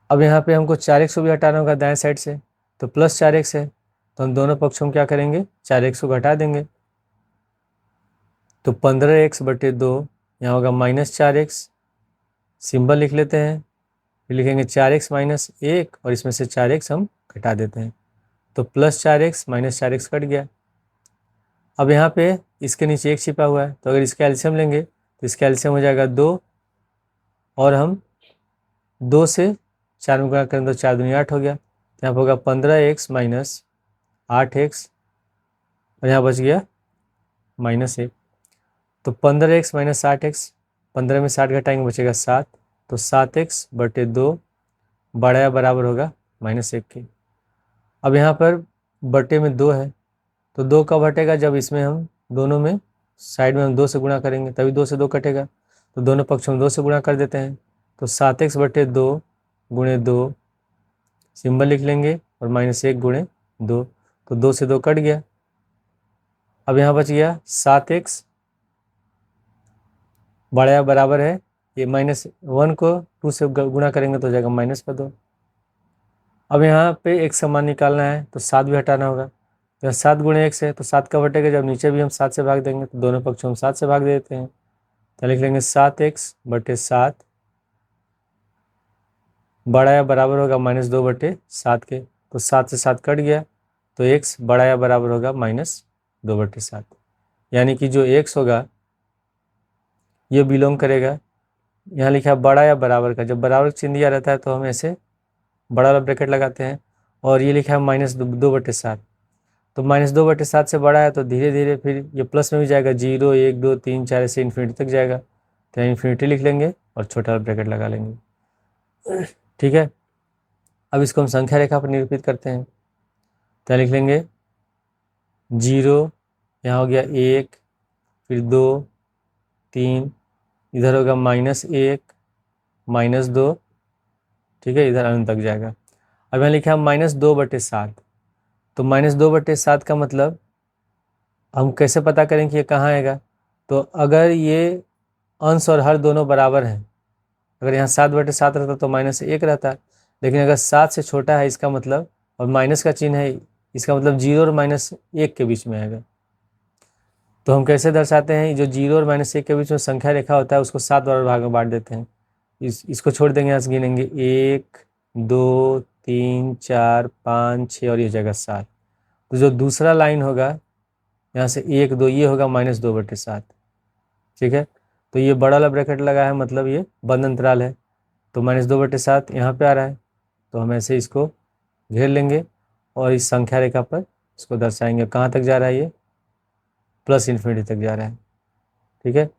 अब यहाँ पे हमको 4x को भी हटाना होगा दाएं साइड से, तो प्लस 4x है, तो हम दोनों पक्षों में क्या करेंगे, 4x को घटा देंगे, तो 15x/2 यहाँ होगा -4x, सिंबल लिख लेते हैं, फिर लिखेंगे 4x माइनस 1 और इसमें से 4x हम घटा देते हैं, तो +4x -4x कट गया। अब यहाँ पे इसके नीचे 1 छिपा हुआ है, तो अगर इसका एलसीएम लेंगे तो इसका एलसीएम हो जाएगा 2, और हम 2 से 4 में गुणा करें तो 4 दूनी 8 हो गया, तो यहाँ पर होगा 15x माइनस 8x, और यहाँ बच गया -1, तो 15x माइनस 8x, 15 में 60 घटाएंगे बचेगा 7, तो 7x/2 बड़ा या बराबर होगा -1 के। अब यहाँ पर बटे में 2 है, तो 2 कब हटेगा, जब इसमें हम दोनों में साइड में हम 2 से गुणा करेंगे, तभी 2 से 2 कटेगा, तो दोनों पक्षों में 2 से गुणा कर देते हैं, तो 7x/2 गुणे 2, सिंबल लिख लेंगे और -1 गुणे 2, तो 2 से 2 कट गया। अब यहाँ बच गया 7x बड़ा या बराबर है, ये -1 को 2 से गुणा करेंगे तो हो जाएगा -2। अब यहाँ पे एक समान निकालना है, तो 7 भी हटाना होगा, तो 7 गुणे 1 है, तो 7 का बटेगा, जब नीचे भी हम 7 से भाग देंगे तो दोनों पक्षों में 7 से भाग दे देते हैं, तो लिख लेंगे 7x/7 बड़ा या बराबर होगा -2/7 के, तो 7 से 7 कट गया, तो x बड़ा या बराबर होगा -2/7, यानी कि जो x होगा ये बिलोंग करेगा, यहाँ लिखा है बड़ा या बराबर का, जब बराबर चिन्ह दिया रहता है तो हम ऐसे बड़ा वाला ब्रैकेट लगाते हैं, और ये लिखा है -2/7, तो -2/7 से बड़ा है, तो धीरे धीरे फिर ये प्लस में भी जाएगा, 0 1 2 3 4 ऐसे इन्फिनिटी तक जाएगा, तो इन्फिनिटी लिख लेंगे और छोटा वाला ब्रैकेट लगा लेंगे। ठीक है, अब इसको हम संख्या रेखा पर निरूपित करते हैं, तो लिख लेंगे 0, यहाँ हो गया 1, फिर 2 3, इधर होगा -1 -2, ठीक है, इधर अनंत तक जाएगा। अब यहाँ लिखा है -2/7, तो -2/7 का मतलब हम कैसे पता करें कि ये कहाँ आएगा, तो अगर ये अंश और हर दोनों बराबर हैं, अगर यहाँ 7/7 रहता तो -1 रहता, लेकिन अगर 7 से छोटा है इसका मतलब, और माइनस का चिन्ह है, इसका मतलब 0 और -1 के बीच में आएगा। तो हम कैसे दर्शाते हैं, जो 0 और -1 के बीच में संख्या रेखा होता है उसको 7 बराबर भाग में बांट देते हैं, इसको छोड़ देंगे, यहाँ से गिनेंगे 1 2 3 4 5 6 और ये जगह 7, तो जो दूसरा लाइन होगा यहाँ से 1 2 ये होगा -2/7, ठीक है, तो ये बड़ा वाला ब्रैकेट लगा है, मतलब ये बंद अंतराल है, तो -2/7 यहाँ पे आ रहा है, तो हम ऐसे इसको घेर लेंगे और इस संख्या रेखा पर इसको दर्शाएंगे, कहाँ तक जा रहा है, ये +∞ तक जा रहा है, ठीक है,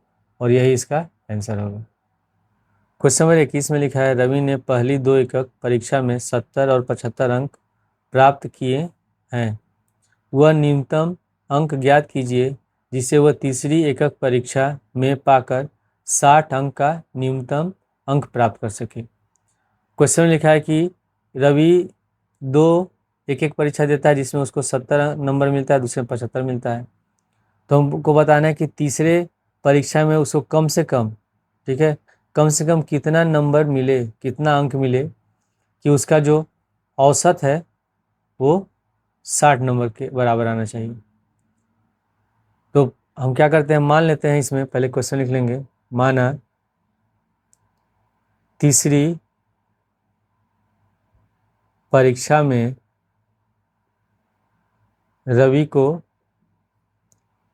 और यही इसका आंसर होगा। क्वेश्चन नंबर 21 में लिखा है, रवि ने पहली 2 एकक परीक्षा में 70 और 75 अंक प्राप्त किए हैं, वह न्यूनतम अंक ज्ञात कीजिए जिसे वह तीसरी एकक परीक्षा में पाकर 60 अंक का न्यूनतम अंक प्राप्त कर सके। क्वेश्चन में लिखा है कि रवि दो एक एक परीक्षा देता है जिसमें उसको 70 नंबर मिलता है, दूसरे में 75 मिलता है। तो हमको बताना है कि तीसरे परीक्षा में उसको कम से कम, ठीक है, कम से कम कितना नंबर मिले, कितना अंक मिले कि उसका जो औसत है वो 60 नंबर के बराबर आना चाहिए। तो हम क्या करते हैं, मान लेते हैं, इसमें पहले क्वेश्चन लिख लेंगे। माना तीसरी परीक्षा में रवि को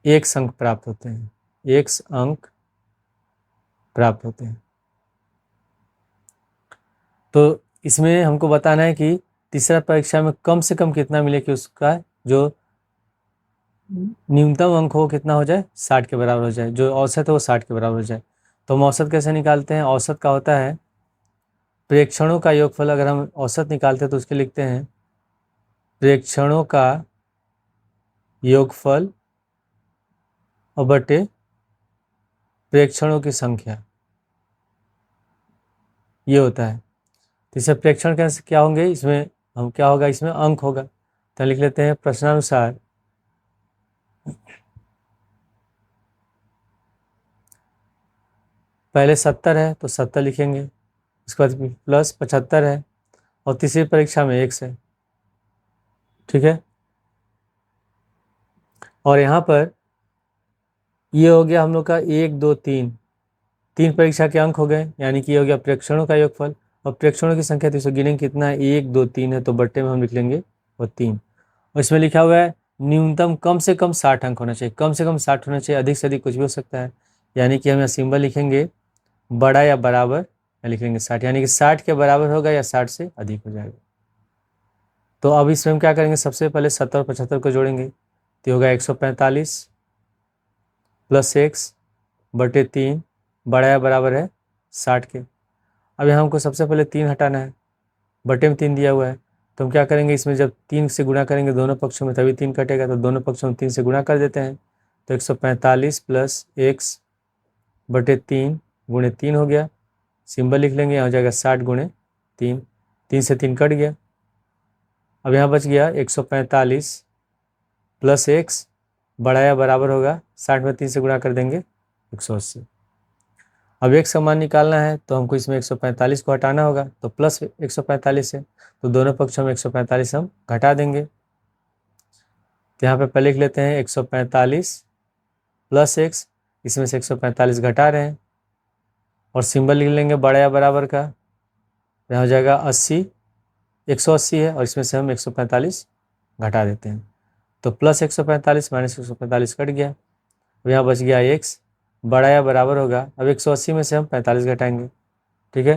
1 अंक प्राप्त होते हैं, 1 अंक प्राप्त होते हैं। तो इसमें हमको बताना है कि तीसरा परीक्षा में कम से कम कितना मिले कि उसका जो न्यूनतम अंक हो कितना हो जाए, 60 के बराबर हो जाए, जो औसत है वो 60 के बराबर हो जाए। तो हम औसत कैसे निकालते हैं, औसत का होता है प्रेक्षणों का योगफल। अगर हम औसत निकालते हैं तो उसके लिखते हैं प्रेक्षणों का योगफल और बटे प्रेक्षणों की संख्या, ये होता है। तो इसे प्रेक्षण कैसे क्या होंगे, इसमें हम क्या होगा, इसमें अंक होगा। तो लिख लेते हैं प्रश्नानुसार पहले 70 है तो 70 लिखेंगे, उसके बाद प्लस 75 है और तीसरी परीक्षा में 1 है, ठीक है। और यहाँ पर ये हो गया हम लोग का 1 2 3, 3 परीक्षा के अंक हो गए, यानी कि ये हो गया प्रेक्षणों का योगफल। और प्रेक्षणों की संख्या तो इसे गिनेंगे कितना है, 1 2 3 है, तो बट्टे में हम लिख लेंगे और 3। और इसमें लिखा हुआ है न्यूनतम कम से कम 60 अंक होना चाहिए, कम से कम 60 होना चाहिए, अधिक से अधिक कुछ भी हो सकता है। यानी कि हम यहाँ सिंबल लिखेंगे बड़ा या बराबर, या लिखेंगे 60, यानी कि 60 के बराबर होगा या 60 से अधिक हो जाएगा। तो अब इसमें हम क्या करेंगे, सबसे पहले 70 और 75 को जोड़ेंगे तो होगा 145 प्लस 1 बटे 3 बड़ा या बराबर है 60 के। अब यहाँ हमको सबसे पहले 3 हटाना है, बटे में 3 दिया हुआ है, तो हम क्या करेंगे, इसमें जब 3 से गुणा करेंगे दोनों पक्षों में तभी 3 कटेगा, तो दोनों पक्षों में 3 से गुणा कर देते हैं। तो 145 प्लस 1 बटे 3 गुणे 3 हो गया, सिंबल लिख लेंगे, यहाँ हो जाएगा 60 गुणे 3, 3 से 3 कट गया। अब यहाँ बच गया 145 प्लस 1 बड़ा या बराबर होगा 60 में 3 से गुणा कर देंगे 180। अब एक समान निकालना है तो हमको इसमें 145 को हटाना होगा, तो प्लस 145 है, तो दोनों पक्षों में 145 हम घटा देंगे। तो यहाँ पे पहले लिख लेते हैं 145 प्लस 1, इसमें से 145 घटा रहे हैं और सिंबल लिख लेंगे बड़ा या बराबर का, यहाँ हो जाएगा 80, 180 है और इसमें से हम 145 घटा देते हैं, तो प्लस 145 माइनस 145 कट गया। अब यहाँ बच गया x बड़ा या बराबर होगा, अब 180 में से हम 45 घटाएंगे, ठीक है।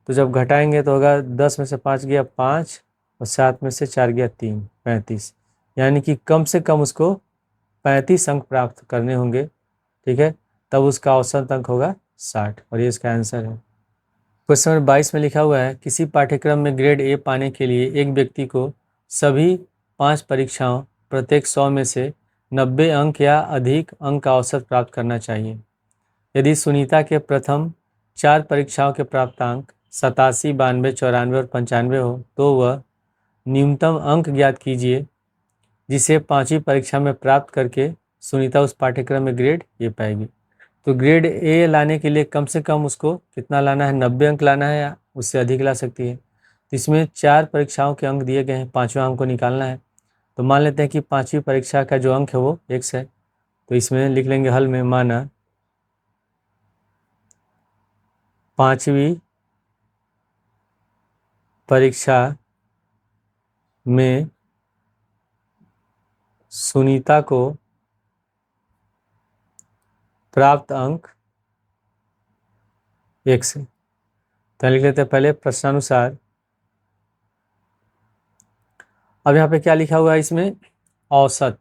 तो जब घटाएंगे तो होगा 10 में से 5 गया 5 और 7 में से 4 गया 3, 35, यानी कि कम से कम उसको 35 अंक प्राप्त करने होंगे, ठीक है, तब उसका औसत अंक होगा 60, और ये इसका आंसर है। क्वेश्चन नंबर 22 में लिखा हुआ है किसी पाठ्यक्रम में ग्रेड ए पाने के लिए एक व्यक्ति को सभी 5 परीक्षाओं प्रत्येक 100 में से 90 अंक या अधिक अंक का औसत प्राप्त करना चाहिए। यदि सुनीता के प्रथम 4 परीक्षाओं के प्राप्तांक 87, 92, 94 और 95 हो तो वह न्यूनतम अंक ज्ञात कीजिए जिसे 5वीं परीक्षा में प्राप्त करके सुनीता उस पाठ्यक्रम में ग्रेड ए पाएगी। तो ग्रेड ए लाने के लिए कम से कम उसको कितना लाना है, 90 अंक लाना है या उससे अधिक ला सकती है। तो इसमें 4 परीक्षाओं के अंक दिए गए हैं, 5वां अंक को निकालना है। तो मान लेते हैं कि 5वीं परीक्षा का जो अंक है वो x है, तो इसमें लिख लेंगे हल में, माना 5वीं परीक्षा में सुनीता को प्राप्त अंक x है। तो लिख लेते हैं पहले प्रश्नानुसार। अब यहाँ पे क्या लिखा हुआ है इसमें, औसत।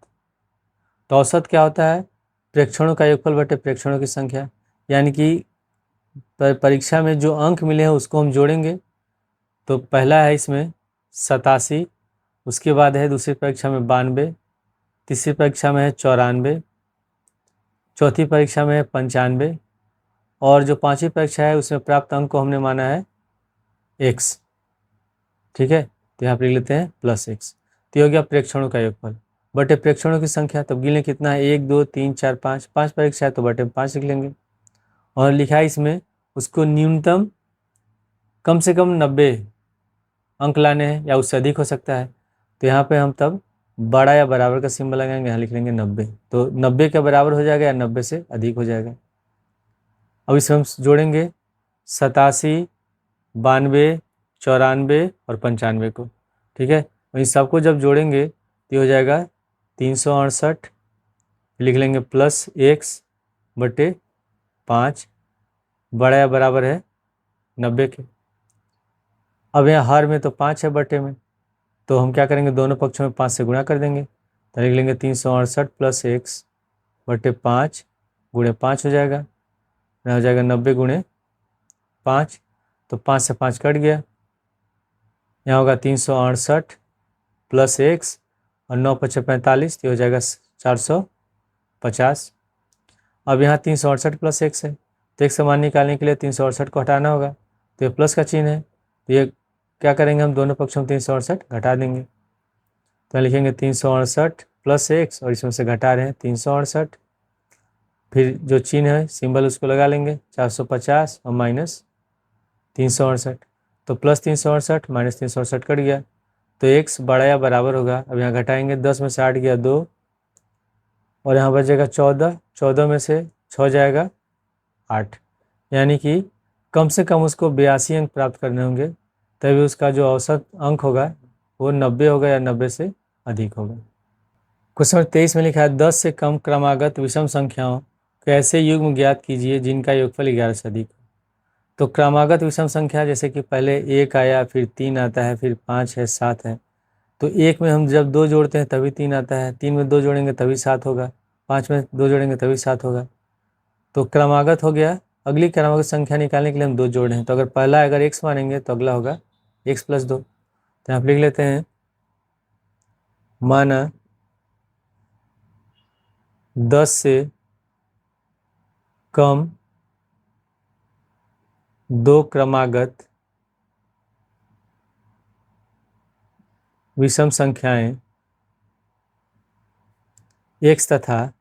तो औसत क्या होता है, प्रेक्षणों का योगफल बटे प्रेक्षणों की संख्या, यानी कि परीक्षा में जो अंक मिले हैं उसको हम जोड़ेंगे। तो पहला है इसमें 87, उसके बाद है दूसरी परीक्षा में 92, तीसरी परीक्षा में है 94, चौथी परीक्षा में है 95, और जो 5वीं परीक्षा है उसमें प्राप्त अंक को हमने माना है x। ठीक है, तो यहाँ पर लिख लेते हैं +x। तो ये हो गया प्रेक्षणों का योगफल बटे प्रेक्षणों की संख्या। तब गिन लें कितना है, 1 2 3 4 5, 5 पर x है तो बटे में 5 लिख लेंगे। और लिखा है इसमें उसको न्यूनतम कम से कम 90 अंक लाने हैं या उससे अधिक हो सकता है। तो यहाँ पे हम तब बड़ा या बराबर का सिंबल लगाएंगे, यहाँ लिख लेंगे 90। तो 90 के बराबर हो जाएगा या 90 से अधिक हो जाएगा। अब इसमें हम जोड़ेंगे 87, 92, 94 और 95 को। ठीक है, इन सबको जब जोड़ेंगे तो हो जाएगा 368। लिख लेंगे +x बटे 5 बड़ा या बराबर है 90 के। अब यहाँ हर में तो 5 है बटे में, तो हम क्या करेंगे, दोनों पक्षों में 5 से गुणा कर देंगे। तो लिख लेंगे 368 + x बटे 5 गुणे 5 हो जाएगा। यहाँ हो जाएगा 90 गुणे 5, तो 5 से 5 कट गया। यहाँ होगा 368 + x और 9 × 5 = 45, तो हो जाएगा 450। अब यहाँ 368 + x है, तो एक समान निकालने के लिए 368 को हटाना होगा, तो ये प्लस का चिन्ह है। तो ये क्या करेंगे, हम दोनों पक्षों में 368 घटा देंगे। तो लिखेंगे 368 + x और इसमें से घटा रहे हैं 368, फिर जो चिन्ह है सिंबल उसको लगा लेंगे 450 और -368। तो +368 -368 कट गया, तो x बड़ा या बराबर होगा। अब यहाँ घटाएंगे, 10 में से 8 गया 2 और यहाँ बचेगा 14, 14 में से 6 जाएगा 8, यानी कि कम से कम उसको 82 अंक प्राप्त करने होंगे, तभी उसका जो औसत अंक होगा वो 90 होगा या 90 से अधिक होगा। क्वेश्चन नंबर 23 में लिखा है 10 से कम क्रमागत विषम संख्याओं के ऐसे युग्म ज्ञात कीजिए जिनका योगफल 11 से अधिक हो। तो क्रमागत विषम संख्या जैसे कि पहले 1 आया, फिर 3 आता है, फिर 5 है, 7 है। तो 1 में हम जब 2 जोड़ते हैं तभी 3 आता है, 3 में 2 जोड़ेंगे तभी 7 होगा, 5 में 2 जोड़ेंगे तभी 7 होगा। तो क्रमागत हो गया। अगली क्रमागत संख्या निकालने के लिए हम 2 जोड़े हैं, तो अगर पहला अगर x मानेंगे तो अगला होगा x + 2। तो यहाँ पर लिख लेते हैं, माना 10 से कम 2 क्रमागत विषम संख्याएं x तथा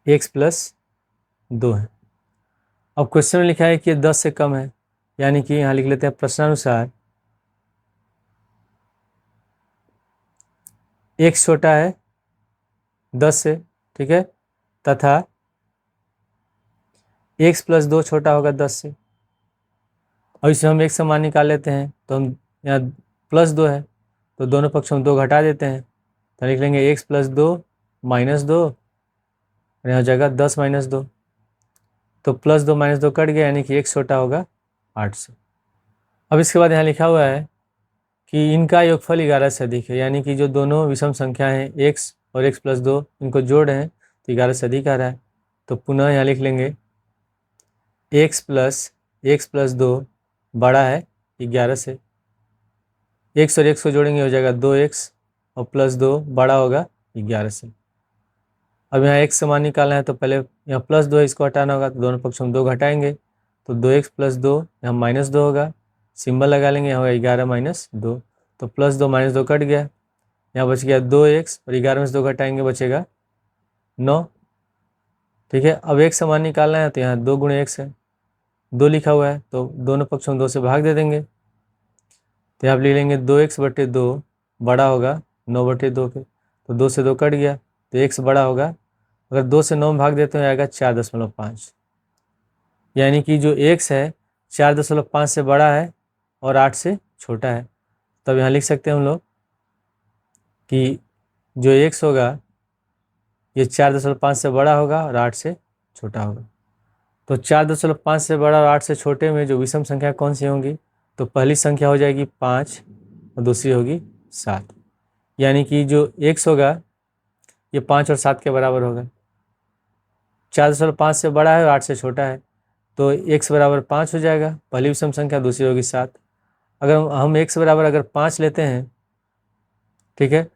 x + 2 है। अब क्वेश्चन में लिखा है कि 10 से कम है, यानी कि यहाँ लिख लेते हैं प्रश्नानुसार x छोटा है 10 से, ठीक है, तथा x + 2 छोटा होगा 10 से। और इसे हम एक समान निकाल लेते हैं, तो हम यहाँ +2 है तो दोनों पक्षों में 2 घटा देते हैं, तो लिख लेंगे x + 2 - 2 और यहाँ जगह 10 - 2, तो +2 - 2 कट गया, यानी कि x छोटा होगा 8 से। अब इसके बाद यहाँ लिखा हुआ है कि इनका योगफल 11 से अधिक है, यानी कि जो दोनों विषम संख्या हैं x और x + 2 इनको जोड़ रहे हैं तो 11 से अधिक आ रहा है। तो पुनः यहाँ लिख लेंगे x + 2 बड़ा है 11 से, x और x को जोड़ेंगे हो जाएगा 2x और +2 बड़ा होगा 11 से। अब यहाँ x समान निकालना है, तो पहले यहाँ +2 है, इसको हटाना होगा, तो दोनों पक्षों में 2 घटाएंगे, तो 2x + 2 यहाँ -2 होगा, सिंबल लगा लेंगे, यहाँ होगा 11 - 2, तो +2 - 2 कट गया, यहाँ बच गया 2x और 11 में से 2 घटाएंगे बचेगा 9। ठीक है, अब x समान निकालना है, तो यहाँ 2 × x है, 2 लिखा हुआ है, तो दोनों पक्षों में 2 से भाग दे देंगे, तो यहाँ लिख लेंगे 2x बटे 2 बड़ा होगा 9/2 के, तो 2 से 2 कट गया, तो x बड़ा होगा, अगर 2 से 9 में भाग देते हैं आएगा 4.5, यानी कि जो x है 4.5 से बड़ा है और 8 से छोटा है। तब यहाँ लिख सकते हैं हम लोग कि जो x होगा ये 4.5 से बड़ा होगा और 8 से छोटा होगा। तो 4.5 से बड़ा और 8 से छोटे में जो विषम संख्या कौन सी होंगी, तो पहली संख्या हो जाएगी 5 और दूसरी होगी 7, यानी कि जो x होगा ये 5 और 7 के बराबर होगा। 4.5 से बड़ा है और 8 से छोटा है, तो x = 5 हो जाएगा, पहली विषम संख्या, दूसरी होगी 7। अगर हम x = अगर 5 लेते हैं, ठीक है,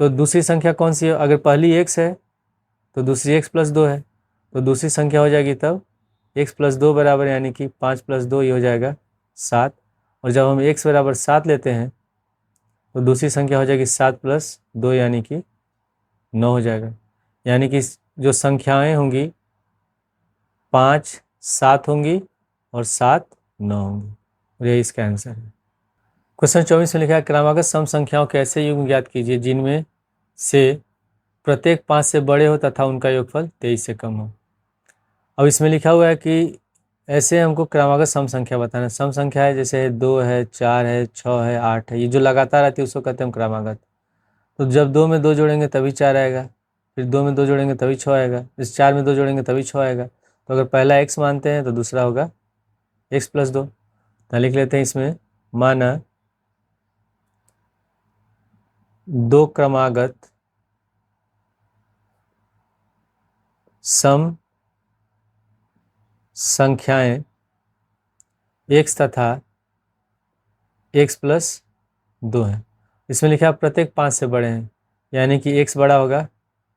तो दूसरी संख्या कौन सी है, अगर पहली x है तो दूसरी x + 2 है, तो दूसरी संख्या हो जाएगी तब x + 2 बराबर, यानी कि 5 + 2 ये हो जाएगा 7, और जब हम x बराबर 7 लेते हैं तो दूसरी संख्या हो जाएगी 7 + 2 यानी कि 9 हो जाएगा। यानी कि जो संख्याएं होंगी 5 7 होंगी और 7 9 होंगी, और यही इसका आंसर है। क्वेश्चन 24 में लिखा है क्रमागत सम संख्याओं के ऐसे युग्म ज्ञात कीजिए जिनमें से प्रत्येक 5 से बड़े हो तथा उनका योगफल 23 से कम हो। अब इसमें लिखा हुआ है कि ऐसे हमको क्रमागत सम संख्या बताना है। सम संख्या है जैसे 2 है, 4 है, 6 है, 8 है, ये जो लगातार आती है उसको कहते हैं हम क्रमागत। तो जब 2 में 2 जोड़ेंगे तभी 4 आएगा, फिर 2 में 2 जोड़ेंगे तभी 6 आएगा, इस 4 में 2 जोड़ेंगे तभी 6 आएगा। तो अगर पहला x मानते हैं तो दूसरा होगा x + 2। तो लिख लेते हैं इसमें, माना 2 क्रमागत सम संख्याएं x तथा x + 2 हैं। इसमें लिखा है प्रत्येक 5 से बड़े हैं, यानी कि x बड़ा होगा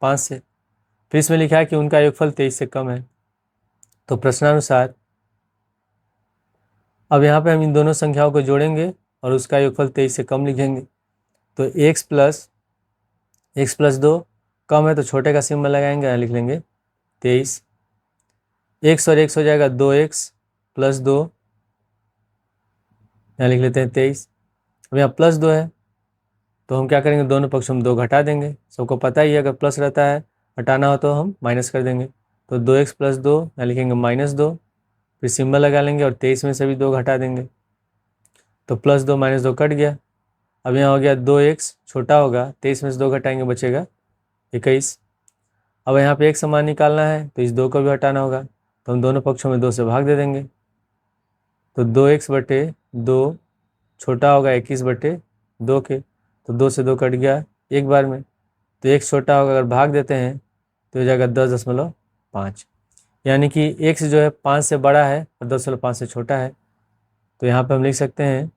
5 से। फिर इसमें लिखा है कि उनका योगफल 23 से कम है। तो प्रश्नानुसार अब यहाँ पे हम इन दोनों संख्याओं को जोड़ेंगे और उसका योगफल 23 से कम लिखेंगे। तो x + 2 कम है तो छोटे का सिंबल लगाएंगे, यहाँ लिख लेंगे 23। x और x हो जाएगा 2x + 2, यहाँ लिख लेते हैं 23। अब यहाँ +2 है तो हम क्या करेंगे, दोनों पक्षों में 2 घटा देंगे। सबको पता ही है अगर प्लस रहता है हटाना हो तो हम माइनस कर देंगे। तो 2x + 2 यहाँ लिखेंगे -2, फिर सिंबल लगा लेंगे और 23 में से भी 2 घटा देंगे। तो +2 -2 कट गया। अब यहाँ हो गया 2x छोटा होगा, 23 में से 2 घटाएंगे बचेगा 21। अब यहाँ पे एक समान निकालना है तो इस 2 को भी हटाना होगा, तो हम दोनों पक्षों में 2 से भाग दे देंगे। तो 2x/2 छोटा होगा 21/2 के, तो 2 से 2 कट गया एक बार में। तो x छोटा होगा, अगर भाग देते हैं तो हो जाएगा 10.5, यानी कि x जो है 5 से बड़ा है और 10.5 से छोटा है। तो यहाँ पे हम लिख सकते हैं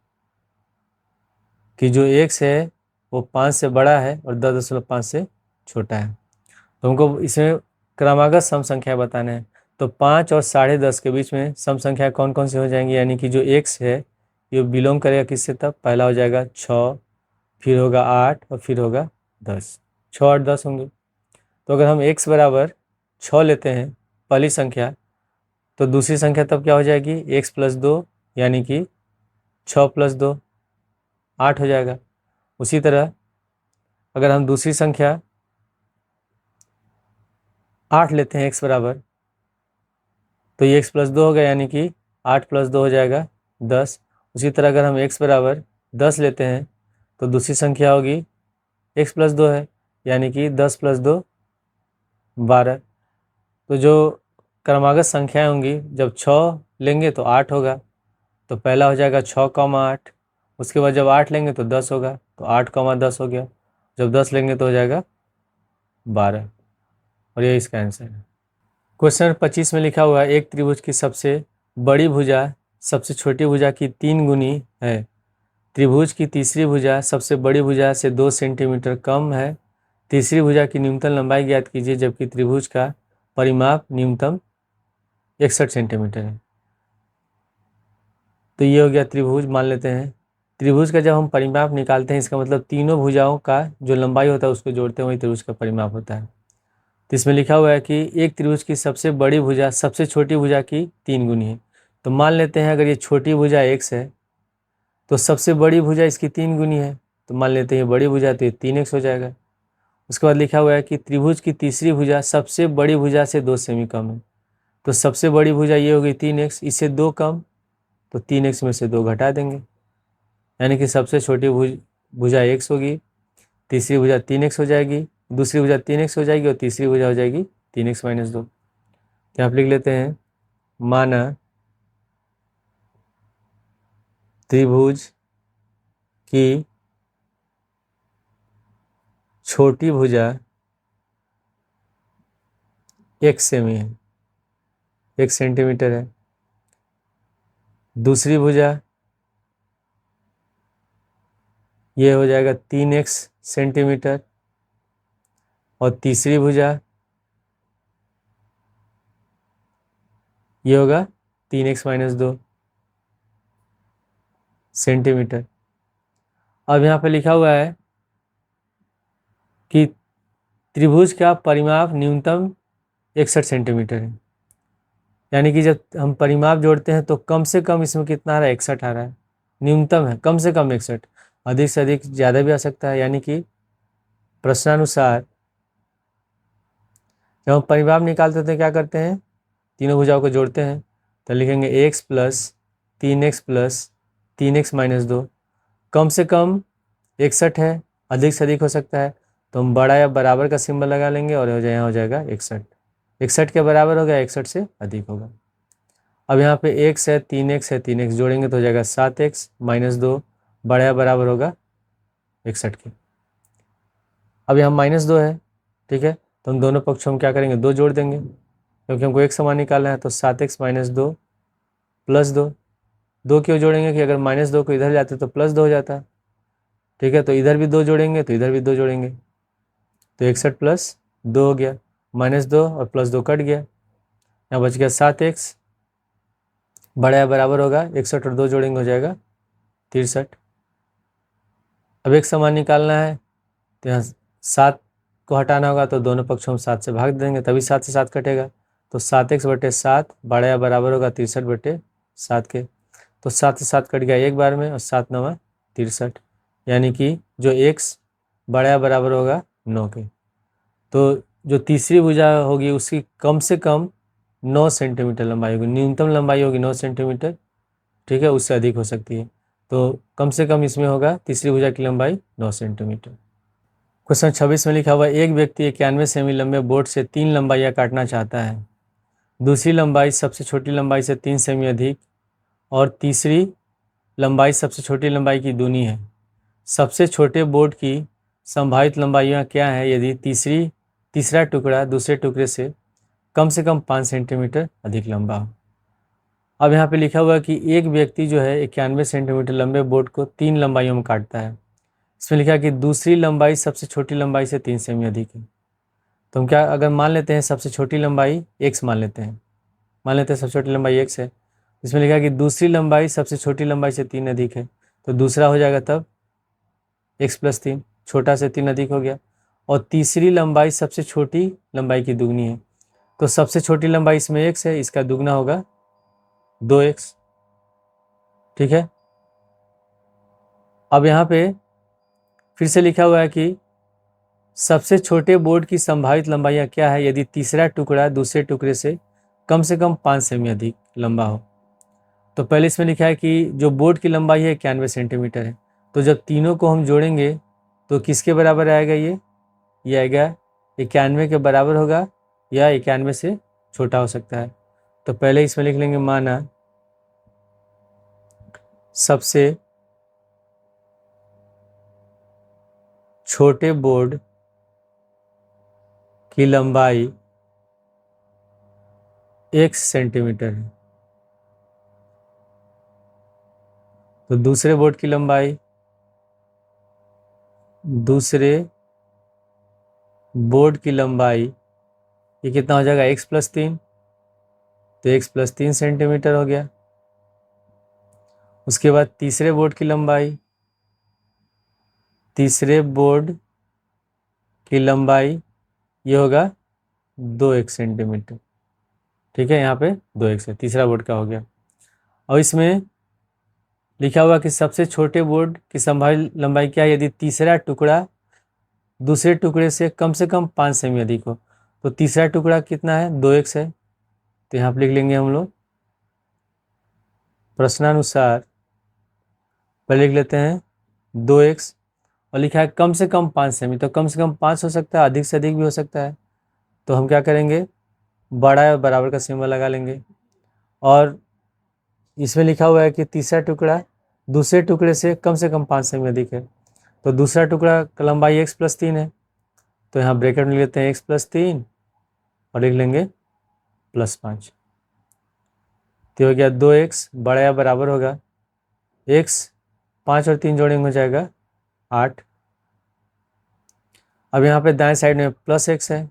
कि जो x है वो 5 से बड़ा है और 10.5 से छोटा है। तो हमको इसमें क्रमागत सम संख्या बताना है। तो 5 और 10.5 के बीच में सम संख्या कौन कौन सी हो जाएंगी, यानी कि जो x है ये बिलोंग करेगा किससे, तब पहला हो जाएगा 6, फिर होगा 8 और फिर होगा 10। 6 और 10 होंगे। तो अगर हम x बराबर 6 लेते हैं पहली संख्या, तो दूसरी संख्या तब क्या हो जाएगी, x + 2 यानी कि 6 + 2 8 हो जाएगा। उसी तरह अगर हम दूसरी संख्या 8 लेते हैं x बराबर, तो ये x + 2 हो गया, यानी कि 8 + 2 हो जाएगा 10। उसी तरह अगर हम x बराबर 10 लेते हैं तो दूसरी संख्या होगी x + 2 है, यानी कि 10 + 2 12। तो जो क्रमागत संख्याएं होंगी जब 6 लेंगे तो 8 होगा, तो पहला हो जाएगा 6, 8। उसके बाद जब 8 लेंगे तो 10 होगा, तो 8, 10 हो गया। जब 10 लेंगे तो हो जाएगा 12, और ये इसका आंसर है। क्वेश्चन 25 में लिखा हुआ है एक त्रिभुज की सबसे बड़ी भुजा सबसे छोटी भुजा की 3 गुनी है। त्रिभुज की तीसरी भुजा सबसे बड़ी भुजा से 2 सेंटीमीटर कम है। तीसरी भुजा की न्यूनतम लंबाई ज्ञात कीजिए जबकि त्रिभुज का परिमाप न्यूनतम 61 सेंटीमीटर है। तो ये हो गया त्रिभुज, मान लेते हैं। त्रिभुज का जब हम परिमाप निकालते हैं इसका मतलब तीनों भुजाओं का जो लंबाई होता है उसको जोड़ते हैं, वही त्रिभुज का परिमाप होता है। तो इसमें लिखा हुआ है कि एक त्रिभुज की सबसे बड़ी भुजा सबसे छोटी भुजा की 3 गुनी है। तो मान लेते हैं अगर ये छोटी भुजा x है तो सबसे बड़ी भुजा इसकी 3 गुनी है, तो मान लेते हैं ये बड़ी भुजा, तो ये 3x हो जाएगा। उसके बाद लिखा हुआ है कि त्रिभुज की तीसरी भुजा सबसे बड़ी भुजा से 2 सेमी कम है। तो सबसे बड़ी भुजा ये हो गई 3x, इससे 2 कम, तो 3x में से 2 घटा देंगे, यानी कि सबसे छोटी भुजा x होगी, तीसरी भुजा 3x हो जाएगी, दूसरी भुजा 3x हो जाएगी और तीसरी भुजा हो जाएगी 3x - 2। यहाँ आप लिख लेते हैं, माना त्रिभुज की छोटी भुजा 1 सेमी है, 1 सेंटीमीटर है। दूसरी भुजा ये हो जाएगा 3x सेंटीमीटर, और तीसरी भुजा ये होगा 3x - 2। सेंटीमीटर। अब यहाँ पे लिखा हुआ है कि त्रिभुज का परिमाप न्यूनतम 61 सेंटीमीटर है। यानी कि जब हम परिमाप जोड़ते हैं तो कम से कम इसमें कितना आ रहा है, 61 आ रहा है। न्यूनतम है, कम से कम 61, अधिक से अधिक ज़्यादा भी आ सकता है। यानी कि प्रश्नानुसार जब हम परिमाप निकालते हैं तो क्या करते हैं, तीनों भुजाओं को जोड़ते हैं। तो लिखेंगे x plus 3x plus 3x minus 2, कम से कम 61 है, अधिक से अधिक हो सकता है। तो हम बड़ा या बराबर का सिंबल लगा लेंगे और यहाँ हो जाएगा 61। 61 के बराबर हो गया, 61 से अधिक होगा। अब यहाँ पे x है, 3x है, 3x जोड़ेंगे तो हो जाएगा 7x माइनस 2, बड़ा या बराबर होगा 61 के। अब यहाँ -2 है, ठीक है। तो हम दोनों पक्षों में क्या करेंगे, 2 जोड़ देंगे, क्योंकि हमको एक समान निकालना है। तो 7x माइनस 2 प्लस 2, 2 क्यों जोड़ेंगे कि अगर -2 को इधर जाते तो +2 हो जाता, ठीक है। तो इधर भी 2 जोड़ेंगे तो इधर भी 2 जोड़ेंगे, तो 61 प्लस 2 हो गया, -2 और +2 कट गया, यहाँ बच गया 7x, बड़ा या बराबर होगा 61 और 2 जोड़ेंगे हो जाएगा 63। अब एक समान निकालना है तो यहाँ 7 को हटाना होगा, तो दोनों पक्षों में 7 से भाग देंगे, तभी 7 से 7 कटेगा। तो 7x/7 बड़ा या बराबर होगा 63/7 के। तो 7 से 7 कट गया एक बार में, और 7 9 63, यानी कि जो x बड़ा या बराबर होगा 9 के। तो जो तीसरी भुजा होगी उसकी कम से कम 9 सेंटीमीटर लंबाई होगी, न्यूनतम लंबाई होगी 9 सेंटीमीटर, ठीक है। उससे अधिक हो सकती है, तो कम से कम इसमें होगा तीसरी भुजा की लंबाई 9 सेंटीमीटर। क्वेश्चन 26 में लिखा हुआ है, एक व्यक्ति 91 सेमी लंबे बोर्ड से 3 लंबाइयाँ काटना चाहता है। दूसरी लंबाई सबसे छोटी लंबाई से 3 सेमी अधिक और तीसरी लंबाई सबसे छोटी लंबाई की दूनी है। सबसे छोटे बोर्ड की संभावित लंबाइयाँ क्या हैं यदि तीसरा टुकड़ा दूसरे टुकड़े से कम 5 सेंटीमीटर अधिक लंबा हो। अब यहाँ पे लिखा हुआ है कि एक व्यक्ति जो है 91 सेंटीमीटर लंबे बोर्ड को 3 लंबाइयों में काटता है। इसमें लिखा है कि दूसरी लंबाई सबसे छोटी लंबाई से 3 सेमी अधिक है। तो हम क्या अगर मान लेते हैं सबसे छोटी लंबाई x मान लेते हैं, सबसे छोटी लंबाई x है। इसमें लिखा है कि दूसरी लंबाई सबसे छोटी लंबाई से 3 अधिक है, तो दूसरा हो जाएगा तब x + 3, छोटा से 3 अधिक हो गया। और तीसरी लंबाई सबसे छोटी लंबाई की दुगनी है, तो सबसे छोटी लंबाई इसमें x है, इसका दुगना होगा 2x, ठीक है। अब यहाँ पे फिर से लिखा हुआ है कि सबसे छोटे बोर्ड की संभावित लंबाइयाँ क्या है यदि तीसरा टुकड़ा दूसरे टुकड़े से कम 5 सेमी अधिक लंबा हो। तो पहले इसमें लिखा है कि जो बोर्ड की लंबाई है 91 सेंटीमीटर है, तो जब तीनों को हम जोड़ेंगे तो किसके बराबर आएगा, ये आएगा 91 के बराबर होगा, या 91 से छोटा हो सकता है। तो पहले इसमें लिख लेंगे, माना सबसे छोटे बोर्ड की लंबाई x सेंटीमीटर है, तो दूसरे बोर्ड की लंबाई ये कितना हो जाएगा, x + 3, तो x + 3 सेंटीमीटर हो गया। उसके बाद तीसरे बोर्ड की लंबाई ये होगा 2x सेंटीमीटर, ठीक है। यहाँ पे 2x है, तीसरा बोर्ड का हो गया। और इसमें लिखा हुआ कि सबसे छोटे बोर्ड की संभावित लंबाई क्या है यदि तीसरा टुकड़ा दूसरे टुकड़े से कम 5 सेमी अधिक हो। तो तीसरा टुकड़ा कितना है, 2x है, तो यहाँ पर लिख लेंगे हम लोग प्रश्नानुसार, पहले लिख लेते हैं 2x, और लिखा है कम 5 सेमी, तो कम 5 हो सकता है, अधिक से अधिक भी हो सकता है। तो हम क्या करेंगे, बड़ा या बराबर का सिंबल लगा लेंगे। और इसमें लिखा हुआ है कि तीसरा टुकड़ा दूसरे टुकड़े से कम 5 सेमी अधिक है, तो दूसरा टुकड़ा का लंबाई x + 3 है, तो यहाँ ब्रैकेट में लेते हैं x + 3 और लिख लेंगे +5, तो हो गया 2x बड़ा या बराबर होगा x, 5 और 3 जोड़ेंगे हो जाएगा 8। अब यहाँ पे दाएं साइड में +x है,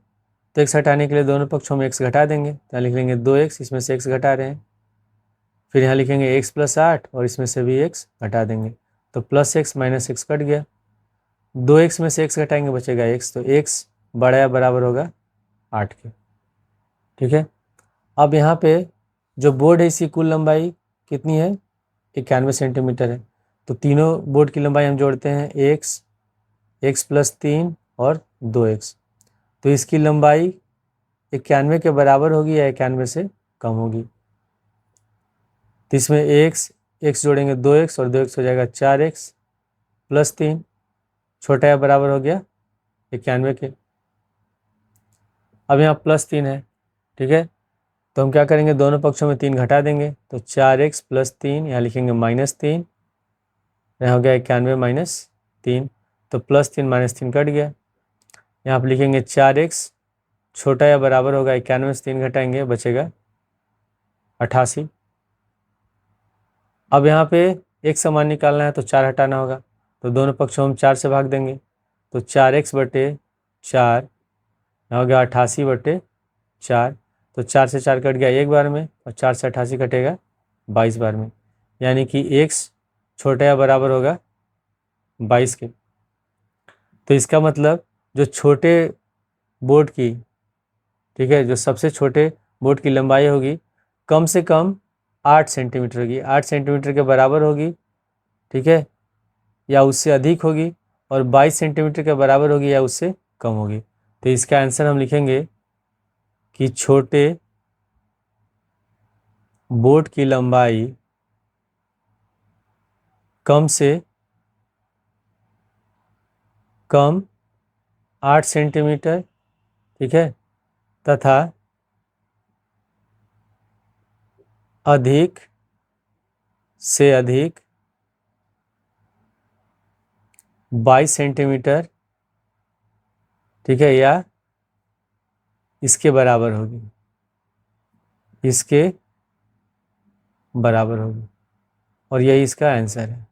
तो x हटाने के लिए दोनों पक्षों में x घटा देंगे, तो लिख लेंगे 2x, इसमें से x घटा रहे हैं फिर यहाँ लिखेंगे x + 8 और इसमें से भी x घटा देंगे तो +x - x कट गया। 2x में से x घटाएंगे बचेगा x, तो x बड़ा या बराबर होगा 8 के। ठीक है, अब यहाँ पे जो बोर्ड है इसकी कुल लंबाई कितनी है, 91 सेंटीमीटर है। तो तीनों बोर्ड की लंबाई हम जोड़ते हैं, x + 3 और 2x। तो इसकी लंबाई 91 के बराबर होगी या 91 से कम होगी। तो इसमें x जोड़ेंगे 2x और 2x हो जाएगा 4x + 3, छोटा या बराबर हो गया 91 के। अब यहाँ +3 है। ठीक है, तो हम क्या करेंगे, दोनों पक्षों में 3 घटा देंगे तो 4x + 3, यहाँ लिखेंगे -3, यहाँ हो गया 91 - 3, तो +3 - 3 कट गया। यहाँ पर लिखेंगे 4x छोटा या बराबर होगा 91 से 3 घटाएंगे बचेगा 88। अब यहाँ पे एक समान निकालना है तो 4 हटाना होगा, तो दोनों पक्षों हम 4 से भाग देंगे तो 4x/4, यहाँ हो गया 88/4। तो 4 से 4 कट गया एक बार में और 4 से 88 कटेगा 22 बार में, यानी कि x छोटा या बराबर होगा 22 के। तो इसका मतलब जो छोटे बोर्ड की, ठीक है, जो सबसे छोटे बोर्ड की लंबाई होगी कम से कम 8 सेंटीमीटर होगी, 8 सेंटीमीटर के बराबर होगी, ठीक है, या उससे अधिक होगी, और 22 सेंटीमीटर के बराबर होगी या उससे कम होगी। तो इसका आंसर हम लिखेंगे कि छोटे बोर्ड की लंबाई कम से कम 8 सेंटीमीटर, ठीक है, तथा अधिक से अधिक 22 सेंटीमीटर, ठीक है, या इसके बराबर होगी, इसके बराबर होगी, और यही इसका आंसर है।